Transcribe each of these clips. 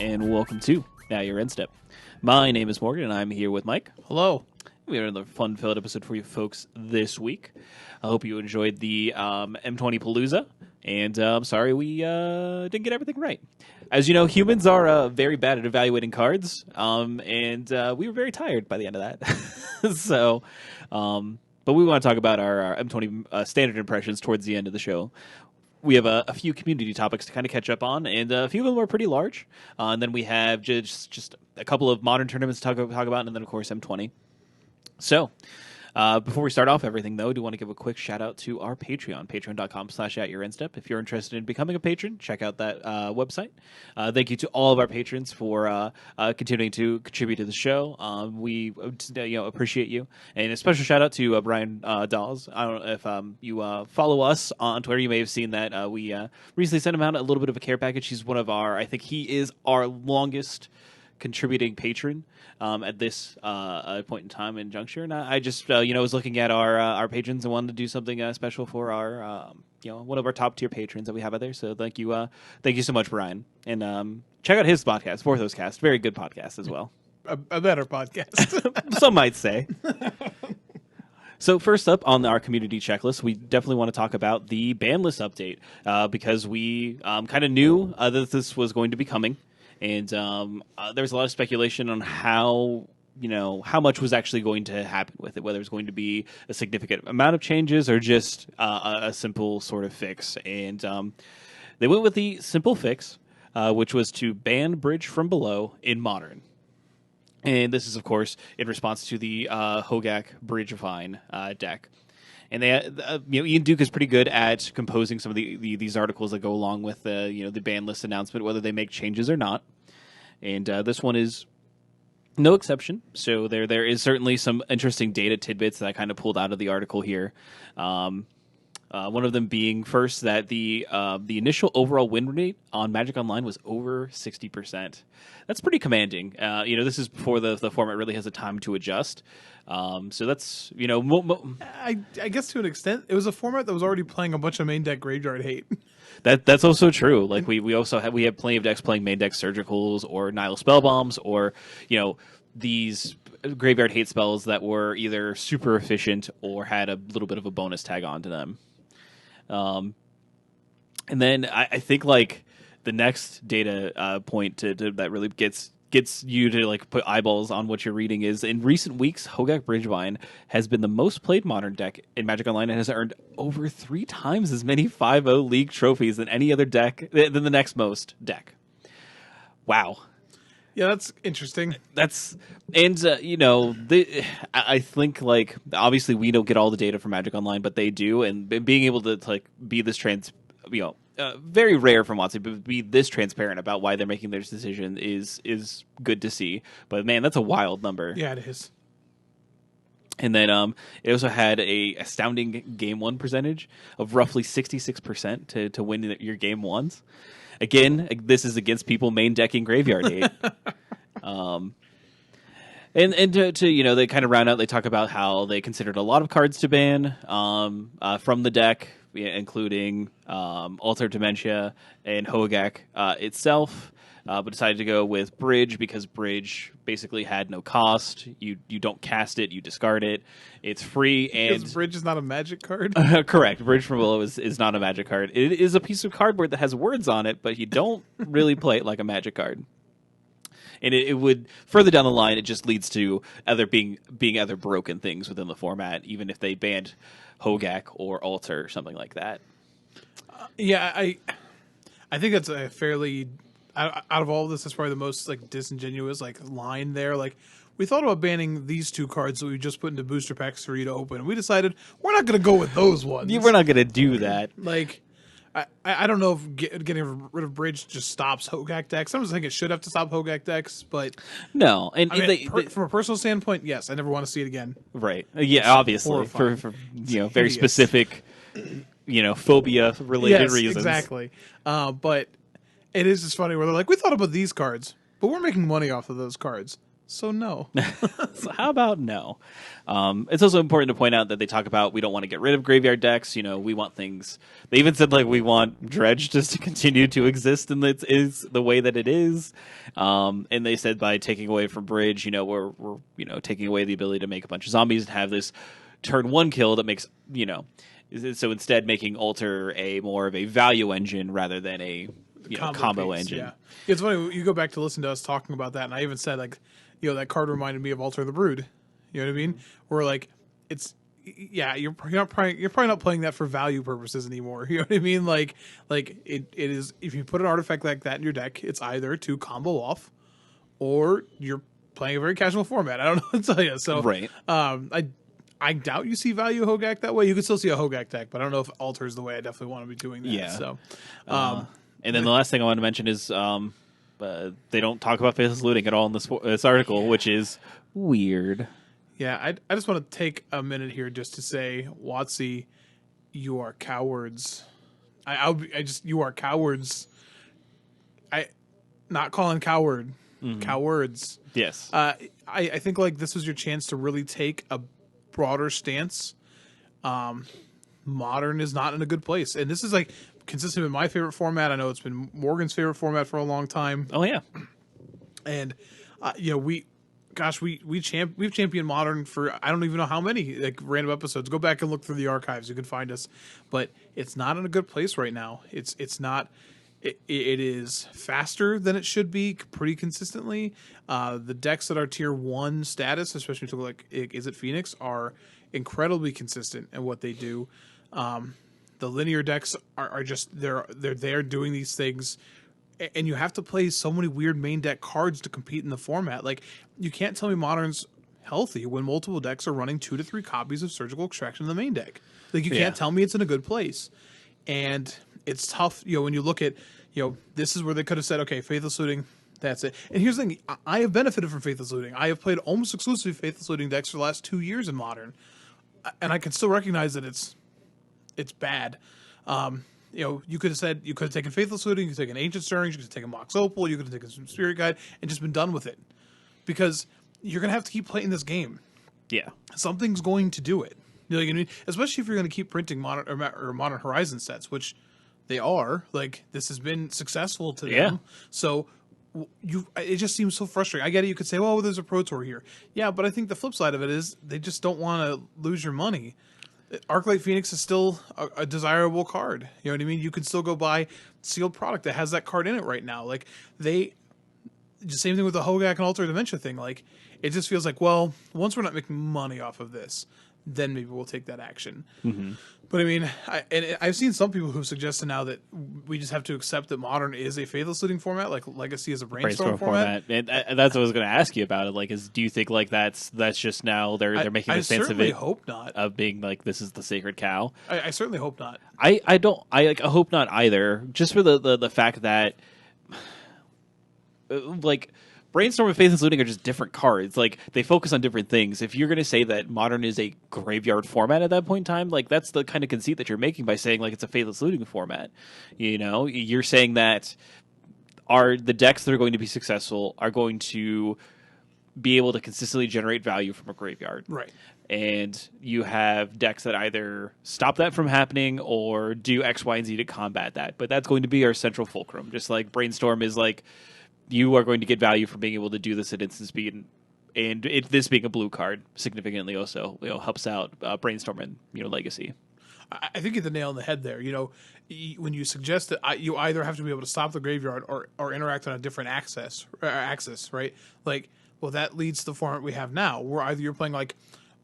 and welcome to Now You're In Step. My name is Morgan, and I'm here with Mike. Hello. We have another fun-filled episode for you folks this week. I hope you enjoyed the M20 Palooza, and I'm sorry we didn't get everything right. As you know, humans are very bad at evaluating cards, and we were very tired by the end of that. So, but we want to talk about our M20 standard impressions towards the end of the show. We have a few community topics to kind of catch up on, and a few of them are pretty large. And then we have just a couple of modern tournaments to talk about, and then, of course, M20. So, before we start off everything, though, I do want to give a quick shout-out to our Patreon, patreon.com/AtYourInStep. If you're interested in becoming a patron, check out that website. Thank you to all of our patrons for continuing to contribute to the show. We appreciate you. And a special shout-out to Brian Dawes. I don't know if you follow us on Twitter. You may have seen that we recently sent him out a little bit of a care package. He's one of I think he is our longest contributing patron at this point in time in juncture, and I just was looking at our patrons and wanted to do something special for our one of our top tier patrons that we have out there. So thank you so much, Brian, and check out his podcast, Forthos Cast, very good podcast as well. A better podcast, some might say. So first up on our community checklist, we definitely want to talk about the ban list update because we kind of knew that this was going to be coming. And there was a lot of speculation on how much was actually going to happen with it, whether it was going to be a significant amount of changes or just a simple sort of fix. And they went with the simple fix, which was to ban Bridge from Below in Modern. And this is, of course, in response to the Hogak Bridgevine deck. And they, Ian Duke is pretty good at composing some of these articles that go along with the ban list announcement, whether they make changes or not. And this one is no exception. So there is certainly some interesting data tidbits that I kind of pulled out of the article here. One of them being first that the initial overall win rate on Magic Online was over 60%. That's pretty commanding. This is before the format really has a time to adjust. So that's I guess to an extent, it was a format that was already playing a bunch of main deck graveyard hate. That's also true. Like we also have plenty of decks playing main deck Surgicals or Nihil Spellbombs or these graveyard hate spells that were either super efficient or had a little bit of a bonus tag onto them. And then I think like the next data point to that really gets you to like put eyeballs on what you're reading is in recent weeks, Hogak Bridgevine has been the most played modern deck in Magic Online and has earned over 3 times as many 5-0 league trophies than any other deck than the next most deck. Wow. Yeah, that's interesting. I think like obviously we don't get all the data from Magic Online, but they do, and being able to like be this very rare from WotC, but be this transparent about why they're making their decision is good to see. But man, that's a wild number. Yeah, it is. And then it also had a astounding game one percentage of roughly 66% to win your game ones. Again, this is against people main decking graveyard hate. And to they kind of round out, they talk about how they considered a lot of cards to ban from the deck, including Altar Dementia and Hogak itself, but decided to go with Bridge because Bridge basically had no cost. You don't cast it, you discard it. It's free. And because Bridge is not a Magic card? Correct. Bridge from Below is not a Magic card. It is a piece of cardboard that has words on it, but you don't really play it like a Magic card. And it would, further down the line, it just leads to being other broken things within the format, even if they banned Hogak or Altar or something like that. I think that's a fairly, out of all of this, that's probably the most like disingenuous like line there. Like, we thought about banning these 2 cards that we just put into booster packs for you to open, and we decided we're not going to go with those ones. We're not going to do that. Like, I don't know if getting rid of Bridge just stops Hogak decks. I'm just thinking it should have to stop Hogak decks, but no. And from a personal standpoint, yes, I never want to see it again. Right? Yeah, obviously for very specific phobia related reasons. Exactly. But it is just funny where they're like, we thought about these cards, but we're making money off of those cards. So no. So how about no? It's also important to point out that they talk about we don't want to get rid of graveyard decks. We want things. They even said like we want Dredge just to continue to exist and it is the way that it is. And they said by taking away from Bridge, we're taking away the ability to make a bunch of zombies and have this turn one kill that makes so instead making Alter a more of a value engine rather than a combo piece, engine. Yeah. It's funny, you go back to listen to us talking about that, and I even said, like, that card reminded me of Alter the Brood. You know what I mean? Where, like, it's, yeah, you're probably not playing that for value purposes anymore. You know what I mean? Like it is, if you put an artifact like that in your deck, it's either to combo off, or you're playing a very casual format. I don't know what to tell you. So, Right. I doubt you see value Hogak that way. You could still see a Hogak deck, but I don't know if Alter is the way I definitely want to be doing that. Yeah. So, And then the last thing I want to mention is they don't talk about faithless looting at all in this article, which is weird. yeah, I just want to take a minute here just to say, WotC, you are cowards. You are cowards. Not calling coward, cowards. Yes. I think like this was your chance to really take a broader stance. Modern is not in a good place, and this is like consistent with my favorite format. I know it's been Morgan's favorite format for a long time. Oh yeah, and we've championed Modern for I don't even know how many like random episodes. Go back and look through the archives; you can find us. But it's not in a good place right now. It's not. It is faster than it should be pretty consistently. The decks that are tier 1 status, especially to like is it Phoenix, are incredibly consistent in what they do. The linear decks are just they're there doing these things, and you have to play so many weird main deck cards to compete in the format. Like you can't tell me Modern's healthy when multiple decks are running 2 to 3 copies of Surgical Extraction in the main deck. Like you can't tell me it's in a good place, and it's tough. When you look at this is where they could have said, okay, Faithless Looting, that's it. And here's the thing, I have benefited from Faithless Looting. I have played almost exclusively Faithless Looting decks for the last 2 years in Modern, and I can still recognize that it's bad. You could have taken Faithless Looting, you could have taken Ancient Stirrings, you could have taken Mox Opal, you could have taken some Spirit Guide, and just been done with it. Because you're going to have to keep playing this game. yeah, Something's going to do it. You know what I mean? Especially if you're going to keep printing Modern or Modern Horizon sets, which they are. Like, this has been successful to them. Yeah. So it just seems so frustrating. I get it. You could say, well, there's a Pro Tour here. Yeah, but I think the flip side of it is they just don't want to lose your money. Arclight Phoenix is still a desirable card. You know what I mean? You could still go buy sealed product that has that card in it right now. Like, same thing with the Hogak and Alter Dementia thing. Like, it just feels like, well, once we're not making money off of this, then maybe we'll take that action. Mm-hmm. But I mean, I've seen some people who've suggested now that we just have to accept that Modern is a Faithless Looting format, like Legacy is a Brainstorm format. And that's what I was going to ask you about it. Like, do you think like that's just now they're making a sense of it? I hope not. Of being like this is the sacred cow. I certainly hope not. I hope not either. Just for the fact that like Brainstorm and Faithless Looting are just different cards. Like, they focus on different things. If you're going to say that Modern is a graveyard format at that point in time, like, that's the kind of conceit that you're making by saying, like, it's a Faithless Looting format. You're saying that the decks that are going to be successful are going to be able to consistently generate value from a graveyard. Right. And you have decks that either stop that from happening or do X, Y, and Z to combat that. But that's going to be our central fulcrum. Just like Brainstorm is like, you are going to get value from being able to do this at instant speed, and this being a blue card significantly also helps out Brainstorm and Legacy. I think you hit the nail on the head there. When you suggest that you either have to be able to stop the graveyard or interact on a different axis, right? Like, well, that leads to the format we have now, where either you're playing like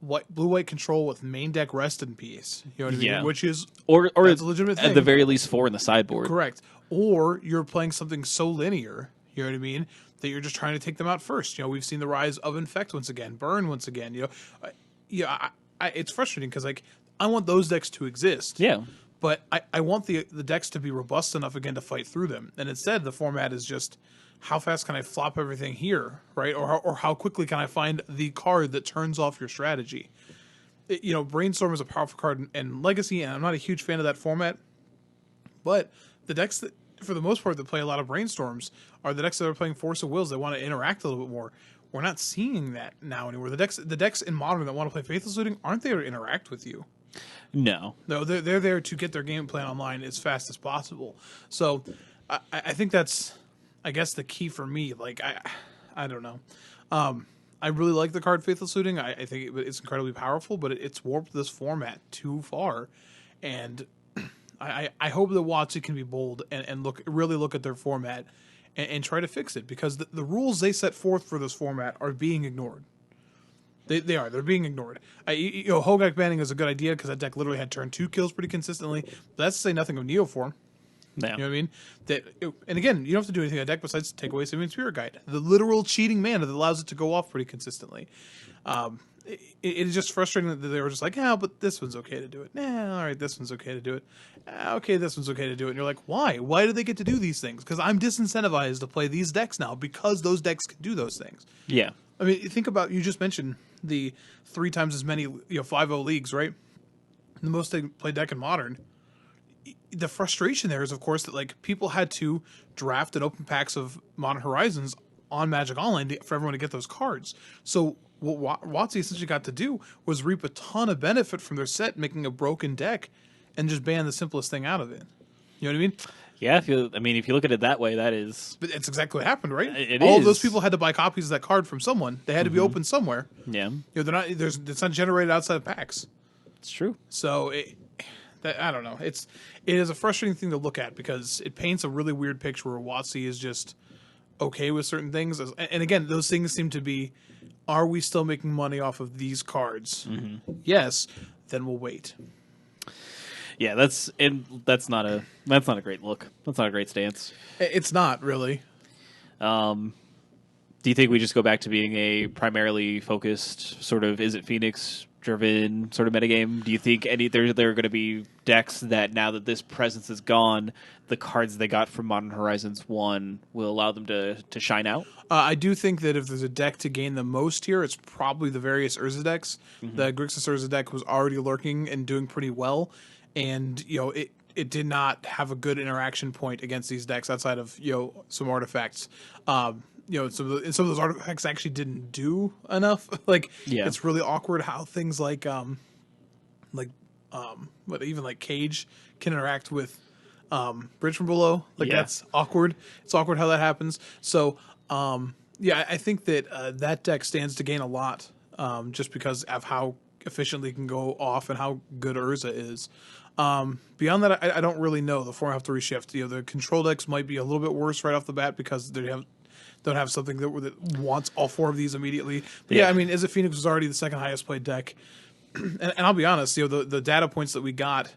blue-white control with main deck Rest in Peace, you know what I mean? Yeah. Which is or that's a legitimate thing. At the very least 4 in the sideboard. Correct. Or you're playing something so linear, you know what I mean, that you're just trying to take them out first. We've seen the rise of Infect once again, Burn once again. It's frustrating because like I want those decks to exist. Yeah. But I want the decks to be robust enough again to fight through them. And instead, the format is just how fast can I flop everything here, right? Or how quickly can I find the card that turns off your strategy? Brainstorm is a powerful card in Legacy, and I'm not a huge fan of that format. But the decks that, for the most part, that play a lot of Brainstorms are the decks that are playing Force of Wills. They want to interact a little bit more. we're not seeing that now anymore. The decks in Modern that want to play Faithless Looting aren't there to interact with you. No. No, they're there to get their game plan online as fast as possible. So I think that's, I guess, the key for me. Like, I don't know. I really like the card Faithless Looting. I think it's incredibly powerful, but it's warped this format too far. And I hope that WotC can be bold and really look at their format and try to fix it, because the rules they set forth for this format are being ignored. They're being ignored. Hogak banning is a good idea because that deck literally had turn 2 kills pretty consistently. But that's to say nothing of Neoform. No. You know what I mean? And again, you don't have to do anything on deck besides take away Simian Spirit Guide, the literal cheating mana that allows it to go off pretty consistently. It is just frustrating that they were just like, but this one's okay to do it. All right, this one's okay to do it. Okay, this one's okay to do it. And you're like, why? Why do they get to do these things? Because I'm disincentivized to play these decks now because those decks can do those things. Yeah. I mean, think about, you just mentioned the 3 times as many 5-0 leagues, right? The most they play deck in Modern. The frustration there is, of course, that like people had to draft and open packs of Modern Horizons on Magic Online for everyone to get those cards. So what WotC essentially got to do was reap a ton of benefit from their set, making a broken deck, and just ban the simplest thing out of it. You know what I mean? Yeah, if you look at it that way, that is... But it's exactly what happened, right? All of those people had to buy copies of that card from someone. They had to be opened somewhere. Yeah. It's not generated outside of packs. It's true. So I don't know. It is a frustrating thing to look at because it paints a really weird picture where WotC is just okay with certain things. And again, those things seem to be, are we still making money off of these cards? Mm-hmm. Yes. Then we'll wait. Yeah, that's not a great look. That's not a great stance. It's not really. Do you think we just go back to being a primarily focused sort of Is It Phoenix driven sort of metagame? Do you think there are going to be decks that, now that this presence is gone, the cards they got from Modern Horizons 1 will allow them to shine out? I do think that if there's a deck to gain the most here, it's probably the various Urza decks. Mm-hmm. The Grixis Urza deck was already lurking and doing pretty well. And, it did not have a good interaction point against these decks outside of, some artifacts. Some of those artifacts actually didn't do enough. It's really awkward how things like Cage can interact with Bridge from Below. That's awkward. It's awkward how that happens. So, I think that that deck stands to gain a lot just because of how efficiently it can go off and how good Urza is. Beyond that, I don't really know. The format have to reshift. The control decks might be a little bit worse right off the bat because they don't have something that wants all 4 of these immediately. But I mean, Is It Phoenix was already the second highest played deck. and I'll be honest, the data points that we got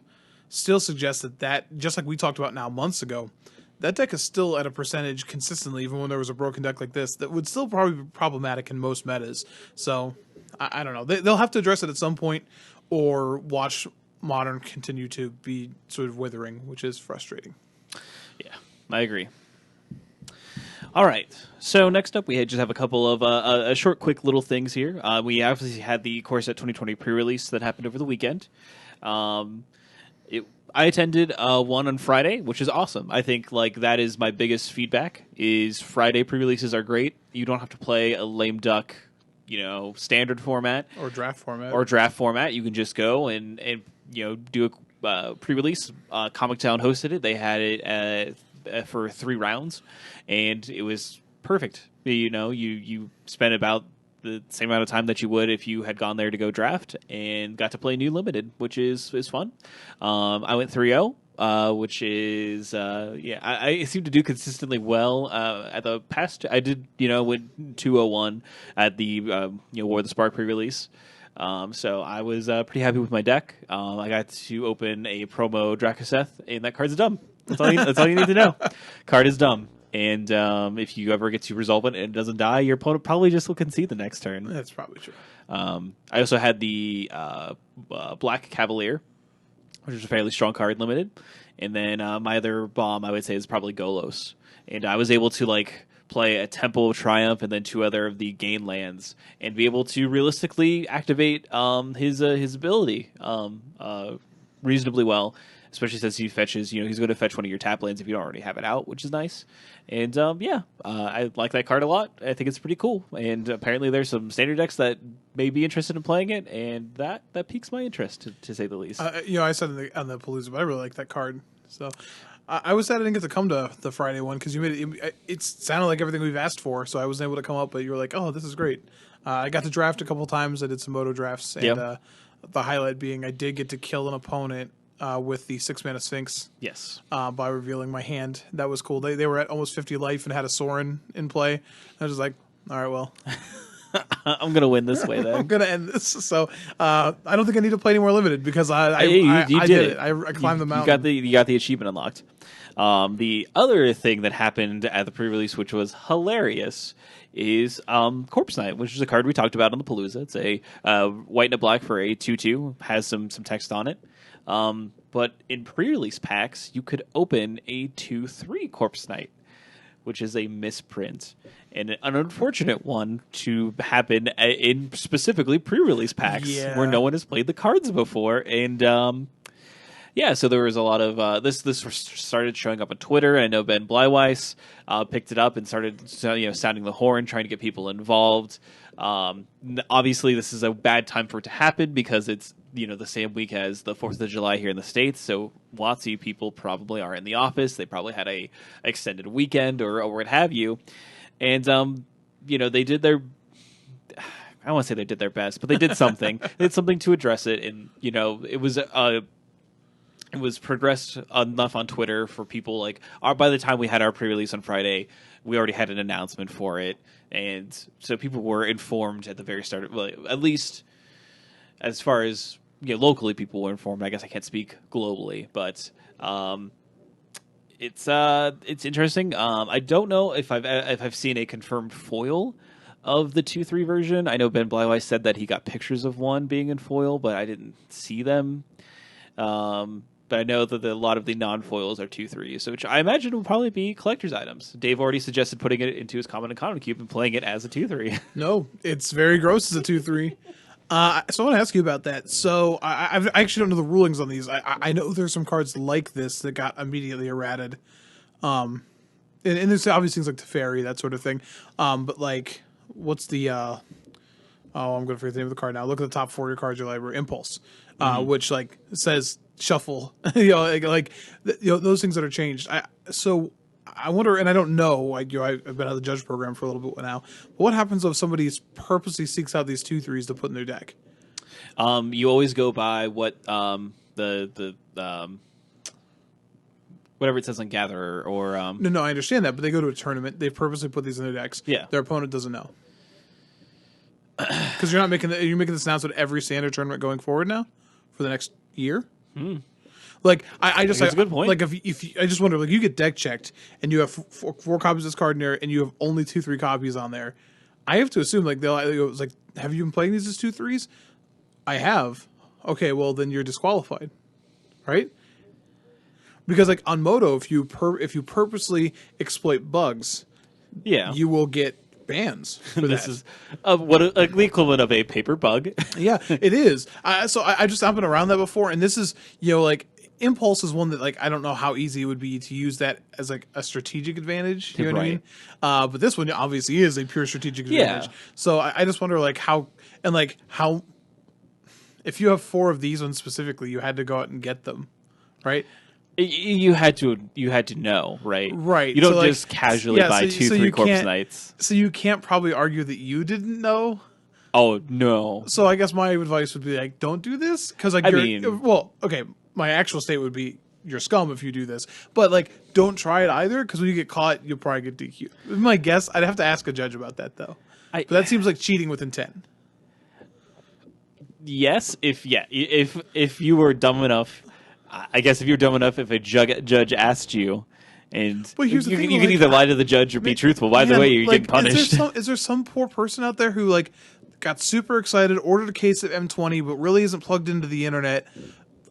still suggest that just like we talked about now months ago, that deck is still at a percentage consistently, even when there was a broken deck like this, that would still probably be problematic in most metas. So I don't know. They'll have to address it at some point or watch Modern continue to be sort of withering, which is frustrating. Yeah, I agree. All right. So next up, we just have a couple of a short, quick little things here. We obviously had the Core Set 2020 pre-release that happened over the weekend. I attended one on Friday, which is awesome. I think that is my biggest feedback. Is Friday pre-releases are great. You don't have to play a lame duck, standard format or draft format. You You can just go and do a pre-release. Comic Town hosted it. They had it for 3 rounds, and it was perfect. You spent about the same amount of time that you would if you had gone there to go draft, and got to play new limited, which is fun. I went 3-0. Which is I seem to do consistently well at the past. I did went 2-0-1 at the War of the Spark pre-release. So I was pretty happy with my deck. I got to open a promo Drakaseth, and that card's dumb. That's all you need to know. Card is dumb. And if you ever get to resolve it and it doesn't die, your opponent probably just will concede the next turn. That's probably true. I also had the Black Cavalier, which is a fairly strong card, limited. And then my other bomb, I would say, is probably Golos. And I was able to play a Temple of Triumph and then 2 other of the gain lands and be able to realistically activate his ability reasonably well. especially since he fetches. He's going to fetch one of your tap lands if you don't already have it out, which is nice. And I like that card a lot. I think it's pretty cool. And apparently, there's some standard decks that may be interested in playing it, and that piques my interest to say the least. I said on the Palooza, but I really like that card. So I was sad I didn't get to come to the Friday one because you made it sounded like everything we've asked for, so I wasn't able to come up. But you were like, "Oh, this is great." I got to draft a couple times. I did some moto drafts, and the highlight being I did get to kill an opponent with the 6-mana Sphinx. Yes. By revealing my hand. That was cool. They were at almost 50 life and had a Sorin in play. I was just like, all right, well. I'm going to win this way, then. I'm going to end this. So I don't think I need to play any more limited because I did it. I climbed the mountain. You got the achievement unlocked. The other thing that happened at the pre-release, which was hilarious, is Corpse Knight, which is a card we talked about on the Palooza. It's a white and a black for a 2/2, has some text on it. But in pre-release packs, you could open a 2/3 Corpse Knight, which is a misprint and an unfortunate one to happen in specifically pre-release packs where no one has played the cards before. And so there was a lot of this started showing up on Twitter. I know Ben Blyweiss picked it up and started sounding the horn, trying to get people involved. Obviously, this is a bad time for it to happen because it's the same week as the 4th of July here in the States, so lots of people probably are in the office. They probably had a extended weekend or what have you, and they did their. I don't want to say they did their best, but they did something. They did something to address it, and it was progressed enough on Twitter for people like by the time we had our pre-release on Friday, we already had an announcement for it, and so people were informed at the very start. Well, at least as far as locally, people were informed. I guess I can't speak globally, but it's interesting. I don't know if I've seen a confirmed foil of the 2/3 version. I know Ben Blyweiss said that he got pictures of one being in foil, but I didn't see them. But I know that a lot of the non-foils are 2/3s, which I imagine will probably be collector's items. Dave already suggested putting it into his common and common cube and playing it as a 2/3. No, it's very gross as a 2/3. So I want to ask you about that. So I actually don't know the rulings on these. I know there's some cards like this that got immediately errated. And there's obviously things like Teferi, that sort of thing. But like, what's the... I'm going to forget the name of the card now. Look at the top 4 of your cards in your library. Impulse, which like says shuffle. Those things that are changed. So I wonder, and I don't know. I've been out of the judge program for a little bit now. But what happens if somebody purposely seeks out these 2/3s to put in their deck? You always go by what the whatever it says on Gatherer or No, I understand that, but they go to a tournament. They purposely put these in their decks. Yeah, their opponent doesn't know. Because you're making this announcement every standard tournament going forward now for the next year. Like I just that's a good point. Like if I just wonder, like you get deck checked and you have four copies of this card in there and you have only 2/3 copies on there, I have to assume like they'll like, have you been playing these as 2/3s? I have. Okay, well then you're disqualified, right? Because like on Moto, if you purposely exploit bugs, you will get bans for this that. is the equivalent of a paper bug. Yeah, it is. So I just I've been around that before, and this is like Impulse is one that like I don't know how easy it would be to use that as like a strategic advantage. You know what I mean? But this one obviously is a pure strategic advantage. So I just wonder like how if you have 4 of these ones specifically, you had to go out and get them, right? You had to know, right? Right. You don't just casually buy 2/3 Corpse Knights. So you can't probably argue that you didn't know. Oh no. So I guess my advice would be like, don't do this because like my actual state would be you're scum if you do this, but like don't try it either because when you get caught, you'll probably get DQ'd. My guess, I'd have to ask a judge about that though. But that seems like cheating with intent. Yes, if you were dumb enough. I guess if you're dumb enough, if a judge asked you, and you can either lie to the judge or be truthful. By the way, you get punished. Is there some poor person out there who like got super excited, ordered a case of M20, but really isn't plugged into the internet,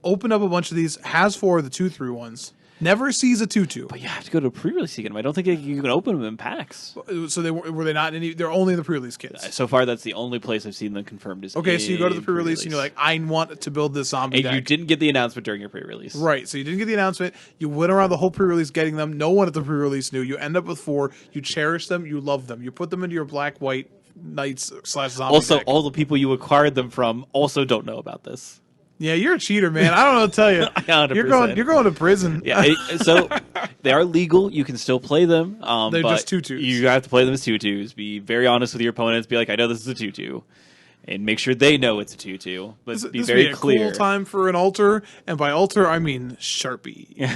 opened up a bunch of these, has 4 of the 2/3 ones, Never sees a tutu. But you have to go to a pre-release to get them. I don't think you can open them in packs. So were they not in any? They're only in the pre-release kits. So far, that's the only place I've seen them confirmed. Is Okay, so you go to the pre-release and you're like, I want to build this zombie and deck. you didn't get the announcement during your pre-release. Right, so you didn't get the announcement. You went around the whole pre-release getting them. No one at the pre-release knew. You end up with 4. You cherish them. You love them. You put them into your black-white Knights / zombie Also, deck. all the people you acquired them from also don't know about this. Yeah, you're a cheater, man. I don't know what to tell you. 100%. You're going to prison. Yeah, so they are legal. You can still play them. They're but just tutus. You have to play them as tutus. Be very honest with your opponents. Be like, I know this is a tutu, and make sure they know it's a tutu. But be this very would be a clear. cool time for an altar, and by altar I mean Sharpie.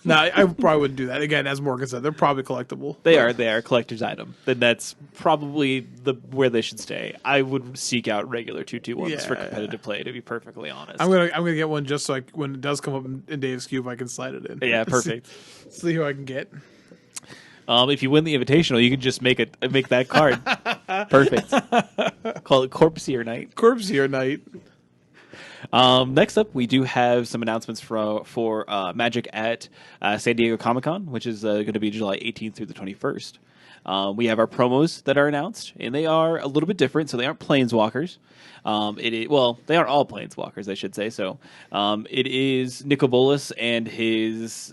No, I probably wouldn't do that. Again, as Morgan said, they're probably collectible. They are a collector's item. Then that's probably where they should stay. I would seek out regular tutu ones for competitive play. To be perfectly honest, I'm gonna get one just so when it does come up in Dave's Cube, I can slide it in. Yeah, perfect. See who I can get. If you win the invitational, you can just make that card. Perfect. Call it Corpseer Night. Corpseer Night. Next up, we do have some announcements for Magic at San Diego Comic-Con, which is going to be July 18th through the 21st. We have our promos that are announced, and they are a little bit different, so they aren't Planeswalkers. They aren't all Planeswalkers, I should say. So it is Nicobolus and his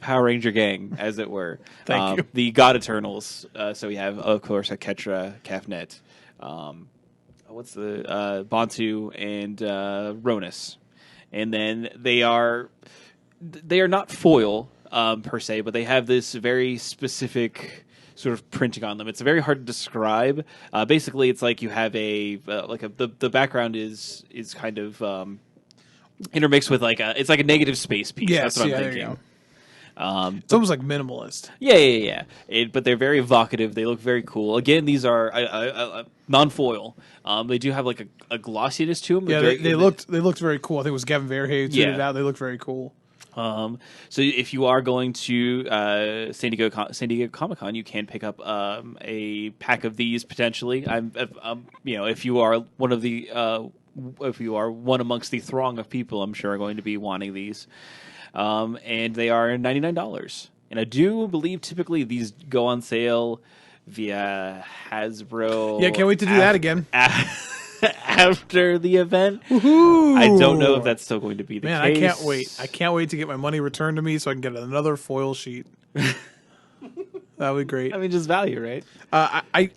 Power Ranger gang, as it were. Thank you. The God Eternals. So we have, of course, a Ketra, Kafnet, what's the Bantu and Ronus, and then they are not foil per se, but they have this very specific sort of printing on them. It's very hard to describe. Basically, it's like you have the background is kind of intermixed with it's like a negative space piece. Yes, that's what I'm there you thinking. go. It's almost like minimalist. Yeah. But they're very evocative. They look very cool. Again, these are non-foil. They do have like a glossiness to them. Yeah, they looked very cool. I think it was Gavin Verhey who tweeted it out. They looked very cool. So if you are going to San Diego Comic-Con, you can pick up a pack of these potentially. If you are one of the if you are one amongst the throng of people, I'm sure are going to be wanting these. And they are $99. And I do believe typically these go on sale via Hasbro. Yeah, can't wait to do that again. After the event. Woohoo! I don't know if that's still going to be the case. Man, I can't wait. I can't wait to get my money returned to me so I can get another foil sheet. That would be great. I mean, just value, right? I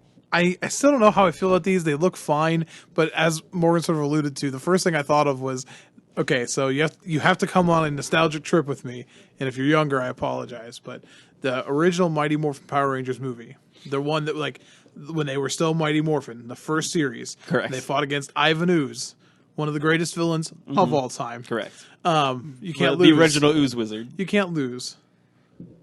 still don't know how I feel about these. They look fine, but as Morgan sort of alluded to, the first thing I thought of was, okay, so you have to come on a nostalgic trip with me, and if you're younger, I apologize, but the original Mighty Morphin Power Rangers movie, the one that when they were still Mighty Morphin, the first series, correct, they fought against Ivan Ooze, one of the greatest villains of all time. Correct. You can't lose. The original Ooze Wizard. You can't lose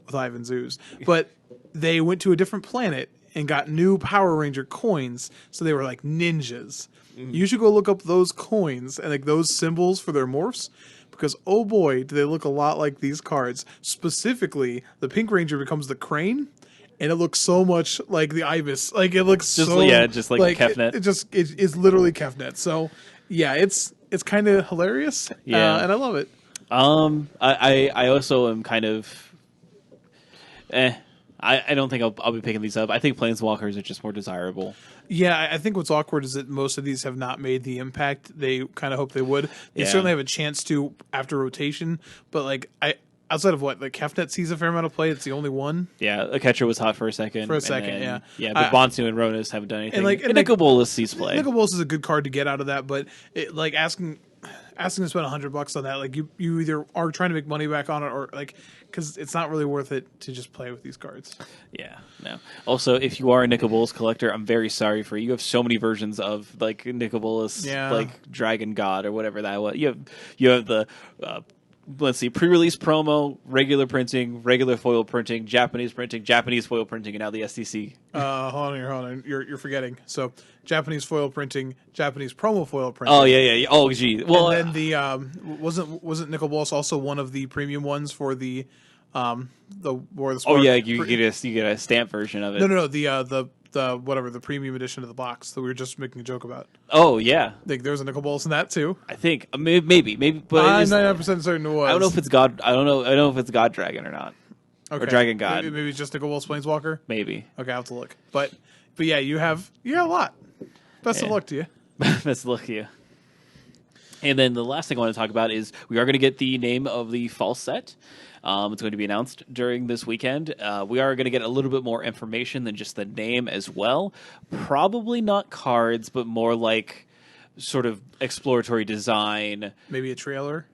with Ivan's Ooze, but they went to a different planet and got new Power Ranger coins, so they were like ninjas. You should go look up those coins and those symbols for their morphs, because oh boy, do they look a lot like these cards. Specifically, the Pink Ranger becomes the crane, and it looks so much like the ibis. Like it looks just like Kefnet. It is literally Kefnet. So yeah, it's kind of hilarious. Yeah, and I love it. I also am kind of I don't think I'll be picking these up. I think Planeswalkers are just more desirable. Yeah, I think what's awkward is that most of these have not made the impact they kind of hope they would. They certainly have a chance to after rotation, but outside of what, Kefnet sees a fair amount of play, it's the only one. Yeah, Aketra was hot for a second. Yeah. Yeah, but Bonsu and Ronus haven't done anything. And Nicobolus sees play. Nicobolus is a good card to get out of that, but asking to spend $100 on that, you either are trying to make money back on it or because it's not really worth it to just play with these cards. Yeah, no. Also, if you are a Nicobolus collector, I'm very sorry for you. You have so many versions of Nicobolus, Dragon God or whatever that was. You have the let's see, pre-release promo, regular printing, regular foil printing, Japanese foil printing, and now the STC. Hold on. You're forgetting. So Japanese foil printing, Japanese promo foil printing. Oh yeah. Oh gee. Well, and then the wasn't Nicobolus also one of the premium ones for the War of the Spark? Oh yeah, you get a stamp version of it. No. The the premium edition of the box that we were just making a joke about. Oh yeah, I think there's a nickel bolus in that too. I think maybe, but I'm 99% certain it was. I don't know if it's God. I don't know if it's God Dragon or not. Okay. Or Dragon God. Maybe it's just nickel bolus Planeswalker. Maybe. Okay, I'll have to look. But yeah, you have a lot. Best of luck to you. Best of luck to you. And then the last thing I want to talk about is we are going to get the name of the fall set. It's going to be announced during this weekend. We are going to get a little bit more information than just the name as well. Probably not cards, but more like sort of exploratory design. Maybe a trailer.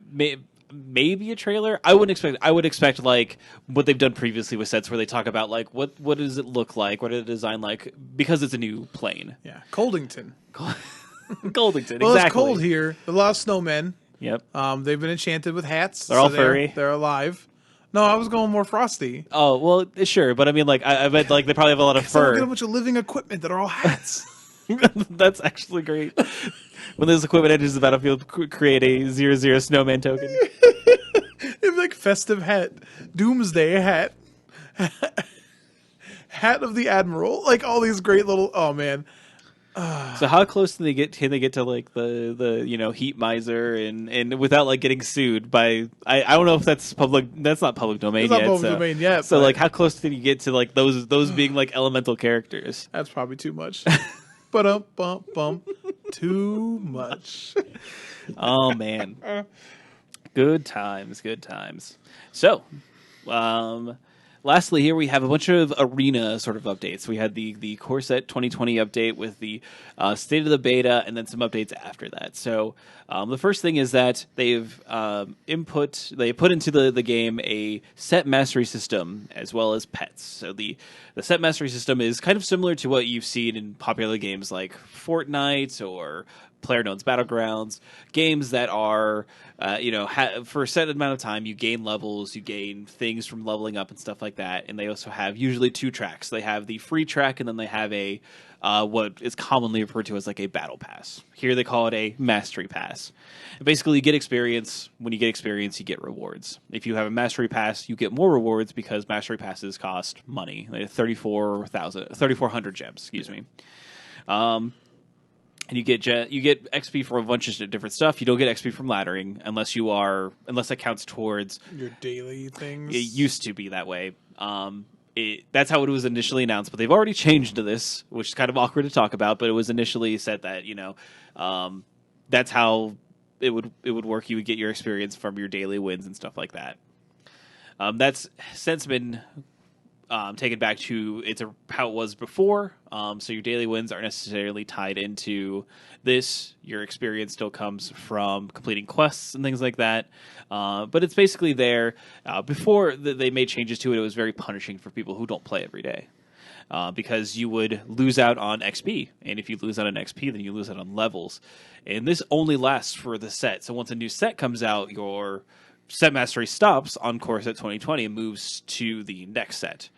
Maybe a trailer. I would expect like what they've done previously with sets where they talk about like what does it look like, what is the design like, because it's a new plane. Yeah, Coldington. Goldington. Well, exactly. it's cold here. A lot of snowmen. Yep. They've been enchanted with hats. They're all furry. They're alive. No, I was going more frosty. Oh well, sure, but I mean, like I bet like they probably have a lot of So fur. get a bunch of living equipment that are all hats. That's actually great. When those equipment enters the battlefield, create a 0/0 snowman token. It'd be like festive hat, doomsday hat, hat of the admiral. Like all these great little. Oh man. So how close can they get to like the heat miser and without like getting sued by I don't know if that's not public domain It's yet. not public domain yet. So but like how close did you get to like those being like elemental characters? that's probably too much. Bump. Too much. Oh man. Good times. So, lastly, here we have a bunch of arena sort of updates. We had the Core Set 2020 update with the state of the beta, and then some updates after that. So the first thing is that they've put into the game a set mastery system as well as pets. So the set mastery system is kind of similar to what you've seen in popular games like Fortnite or PlayerUnknown's Battlegrounds, games that are, for a set amount of time, you gain levels, you gain things from leveling up and stuff like that. And they also have usually two tracks. They have the free track, and then they have a what is commonly referred to as like a battle pass. Here they call it a mastery pass. And basically, you get experience. When you get experience, you get rewards. If you have a mastery pass, you get more rewards because mastery passes cost money, like 3,400 gems. Excuse me. And you get XP for a bunch of different stuff. You don't get XP from laddering unless that counts towards your daily things. It used to be that way. That's how it was initially announced, but they've already changed to this, which is kind of awkward to talk about. But it was initially said that that's how it would work. You would get your experience from your daily wins and stuff like that. That's since been taken back to how it was before. So your daily wins aren't necessarily tied into this. Your experience still comes from completing quests and things like that. But it's basically there. Before they made changes to it, it was very punishing for people who don't play every day. Because you would lose out on XP. And if you lose out on XP, then you lose out on levels. And this only lasts for the set. So once a new set comes out, your set mastery stops on Core Set 2020 and moves to the next set.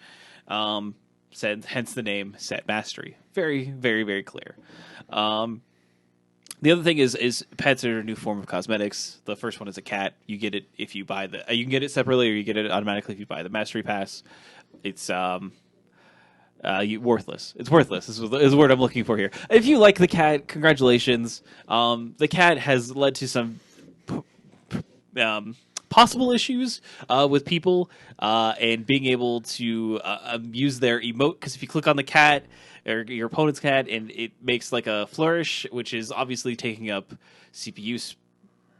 Hence the name Set Mastery. Very, very, very clear. The other thing is pets are a new form of cosmetics. The first one is a cat. You get it if you buy you can get it separately, or you get it automatically if you buy the Mastery Pass. It's worthless. It's worthless. This is the word I'm looking for here. If you like the cat, congratulations. The cat has led to some possible issues with people and being able to use their emote, because if you click on the cat or your opponent's cat and it makes like a flourish, which is obviously taking up CPU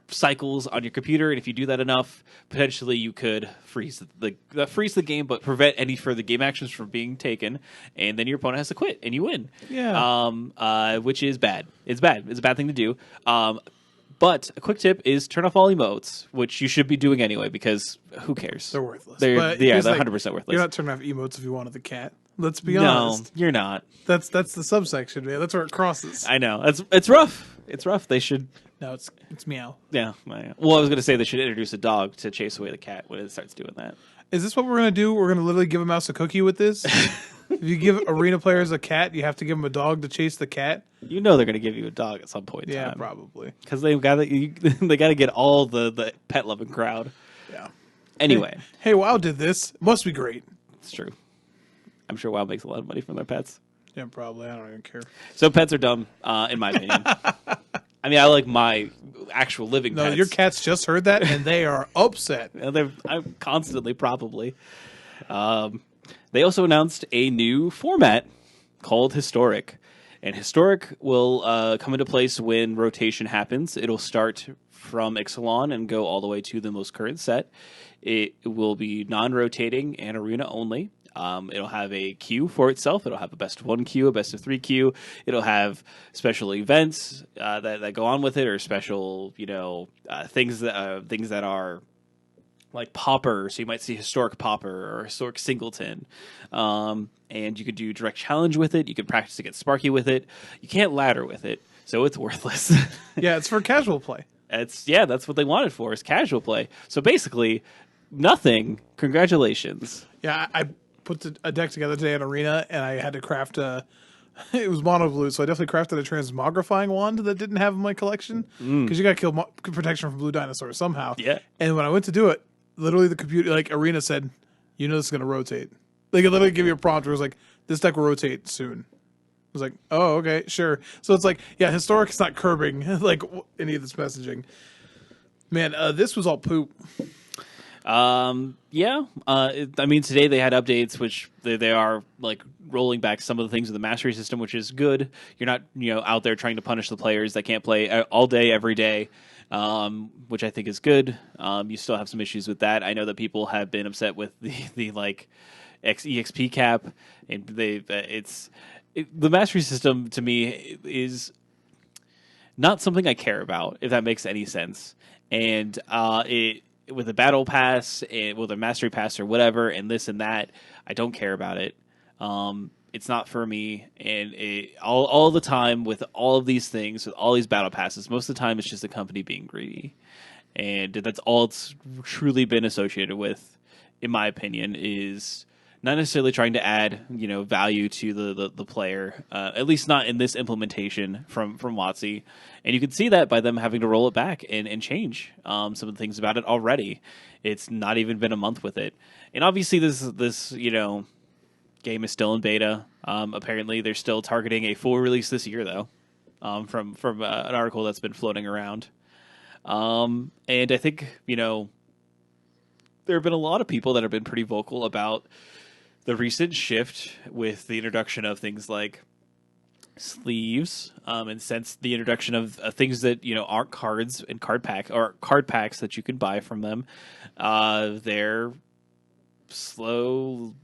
cycles on your computer, and if you do that enough, potentially you could freeze the game, but prevent any further game actions from being taken, and then your opponent has to quit and you win. Which is bad. It's bad. It's a bad thing to do. But a quick tip is turn off all emotes, which you should be doing anyway, because who cares? They're worthless. They're But 100% worthless. You're not turning off emotes if you wanted the cat. Let's be honest. No, you're not. That's the subsection, man. That's where it crosses. I know. It's rough. It's rough. They should. No, it's meow. Yeah. Well, I was going to say they should introduce a dog to chase away the cat when it starts doing that. Is this what we're going to do? We're going to literally give a mouse a cookie with this? If you give arena players a cat, you have to give them a dog to chase the cat? You know they're going to give you a dog at some point in time. Yeah, probably. Because they got to get all the pet loving crowd. Yeah. Anyway. Hey, WoW did this. Must be great. It's true. I'm sure WoW makes a lot of money from their pets. Yeah, probably. I don't even care. So pets are dumb, in my opinion. I mean, I like my actual living No, pets. your cats just heard that and they are upset. I'm constantly, probably. They also announced a new format called Historic. And Historic will come into place when rotation happens. It'll start from Ixalan and go all the way to the most current set. It will be non-rotating and arena only. It'll have a queue for itself. It'll have a best of 1 queue, a best of 3 queue. It'll have special events that go on with it, or special things that are like Popper, so you might see Historic Popper or Historic Singleton. And you could do direct challenge with it. You can practice against Sparky with it. You can't ladder with it, so it's worthless. Yeah, it's for casual play. That's what they wanted for, is casual play. So basically, nothing. Congratulations. Yeah, I put a deck together today in Arena, and I had to craft a... It was mono blue, so I definitely crafted a transmogrifying wand that didn't have in my collection. Because you got to kill protection from blue dinosaurs somehow. Yeah. And when I went to do it, literally the computer, like Arena said, this is going to rotate. Like, it literally gave you a prompt where it was like, this deck will rotate soon. I was like, oh, okay, sure. So it's like, yeah, Historic is not curbing like any of this messaging. Man, this was all poop. Yeah. I mean, today they had updates, which they are like rolling back some of the things in the mastery system, which is good. You're not, out there trying to punish the players that can't play all day, every day. Which I think is good. You still have some issues with that. I know that people have been upset with the like EXP cap, and the mastery system to me is not something I care about, if that makes any sense. And with a battle pass and with a mastery pass or whatever, and this and that, I don't care about it. It's not for me, and all the time with all of these things, with all these battle passes, most of the time it's just the company being greedy, and that's all it's truly been associated with, in my opinion, is not necessarily trying to add value to the player, at least not in this implementation from WotC. And you can see that by them having to roll it back and change some of the things about it already. It's not even been a month with it, and obviously this game is still in beta. Apparently, they're still targeting a full release this year, though, from an article that's been floating around. And I think, there have been a lot of people that have been pretty vocal about the recent shift with the introduction of things like sleeves, and since the introduction of things that aren't cards and card packs that you can buy from them, they're slow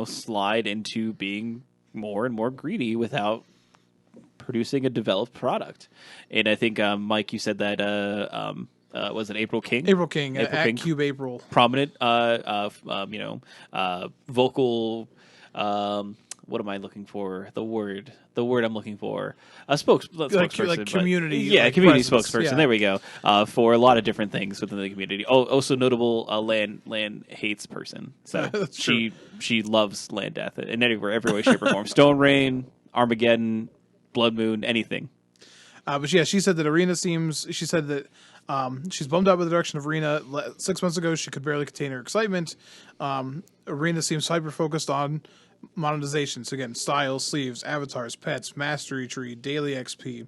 slide into being more and more greedy without producing a developed product. And I think, Mike, you said that was it April King? April King, at Cube April. Prominent, vocal, what am I looking for? The word I'm looking for. A spokesperson. Like community. Yeah, community presence. spokesperson. Yeah. There we go. For a lot of different things within the community. Also notable land hates person. So she loves land death in every way, shape, or form. Stone Rain, Armageddon, Blood Moon, anything. But yeah, she said that she said that she's bummed out with the direction of Arena. 6 months ago, she could barely contain her excitement. Arena seems hyper-focused on monetizations. Again, styles, sleeves, avatars, pets, mastery tree, daily XP.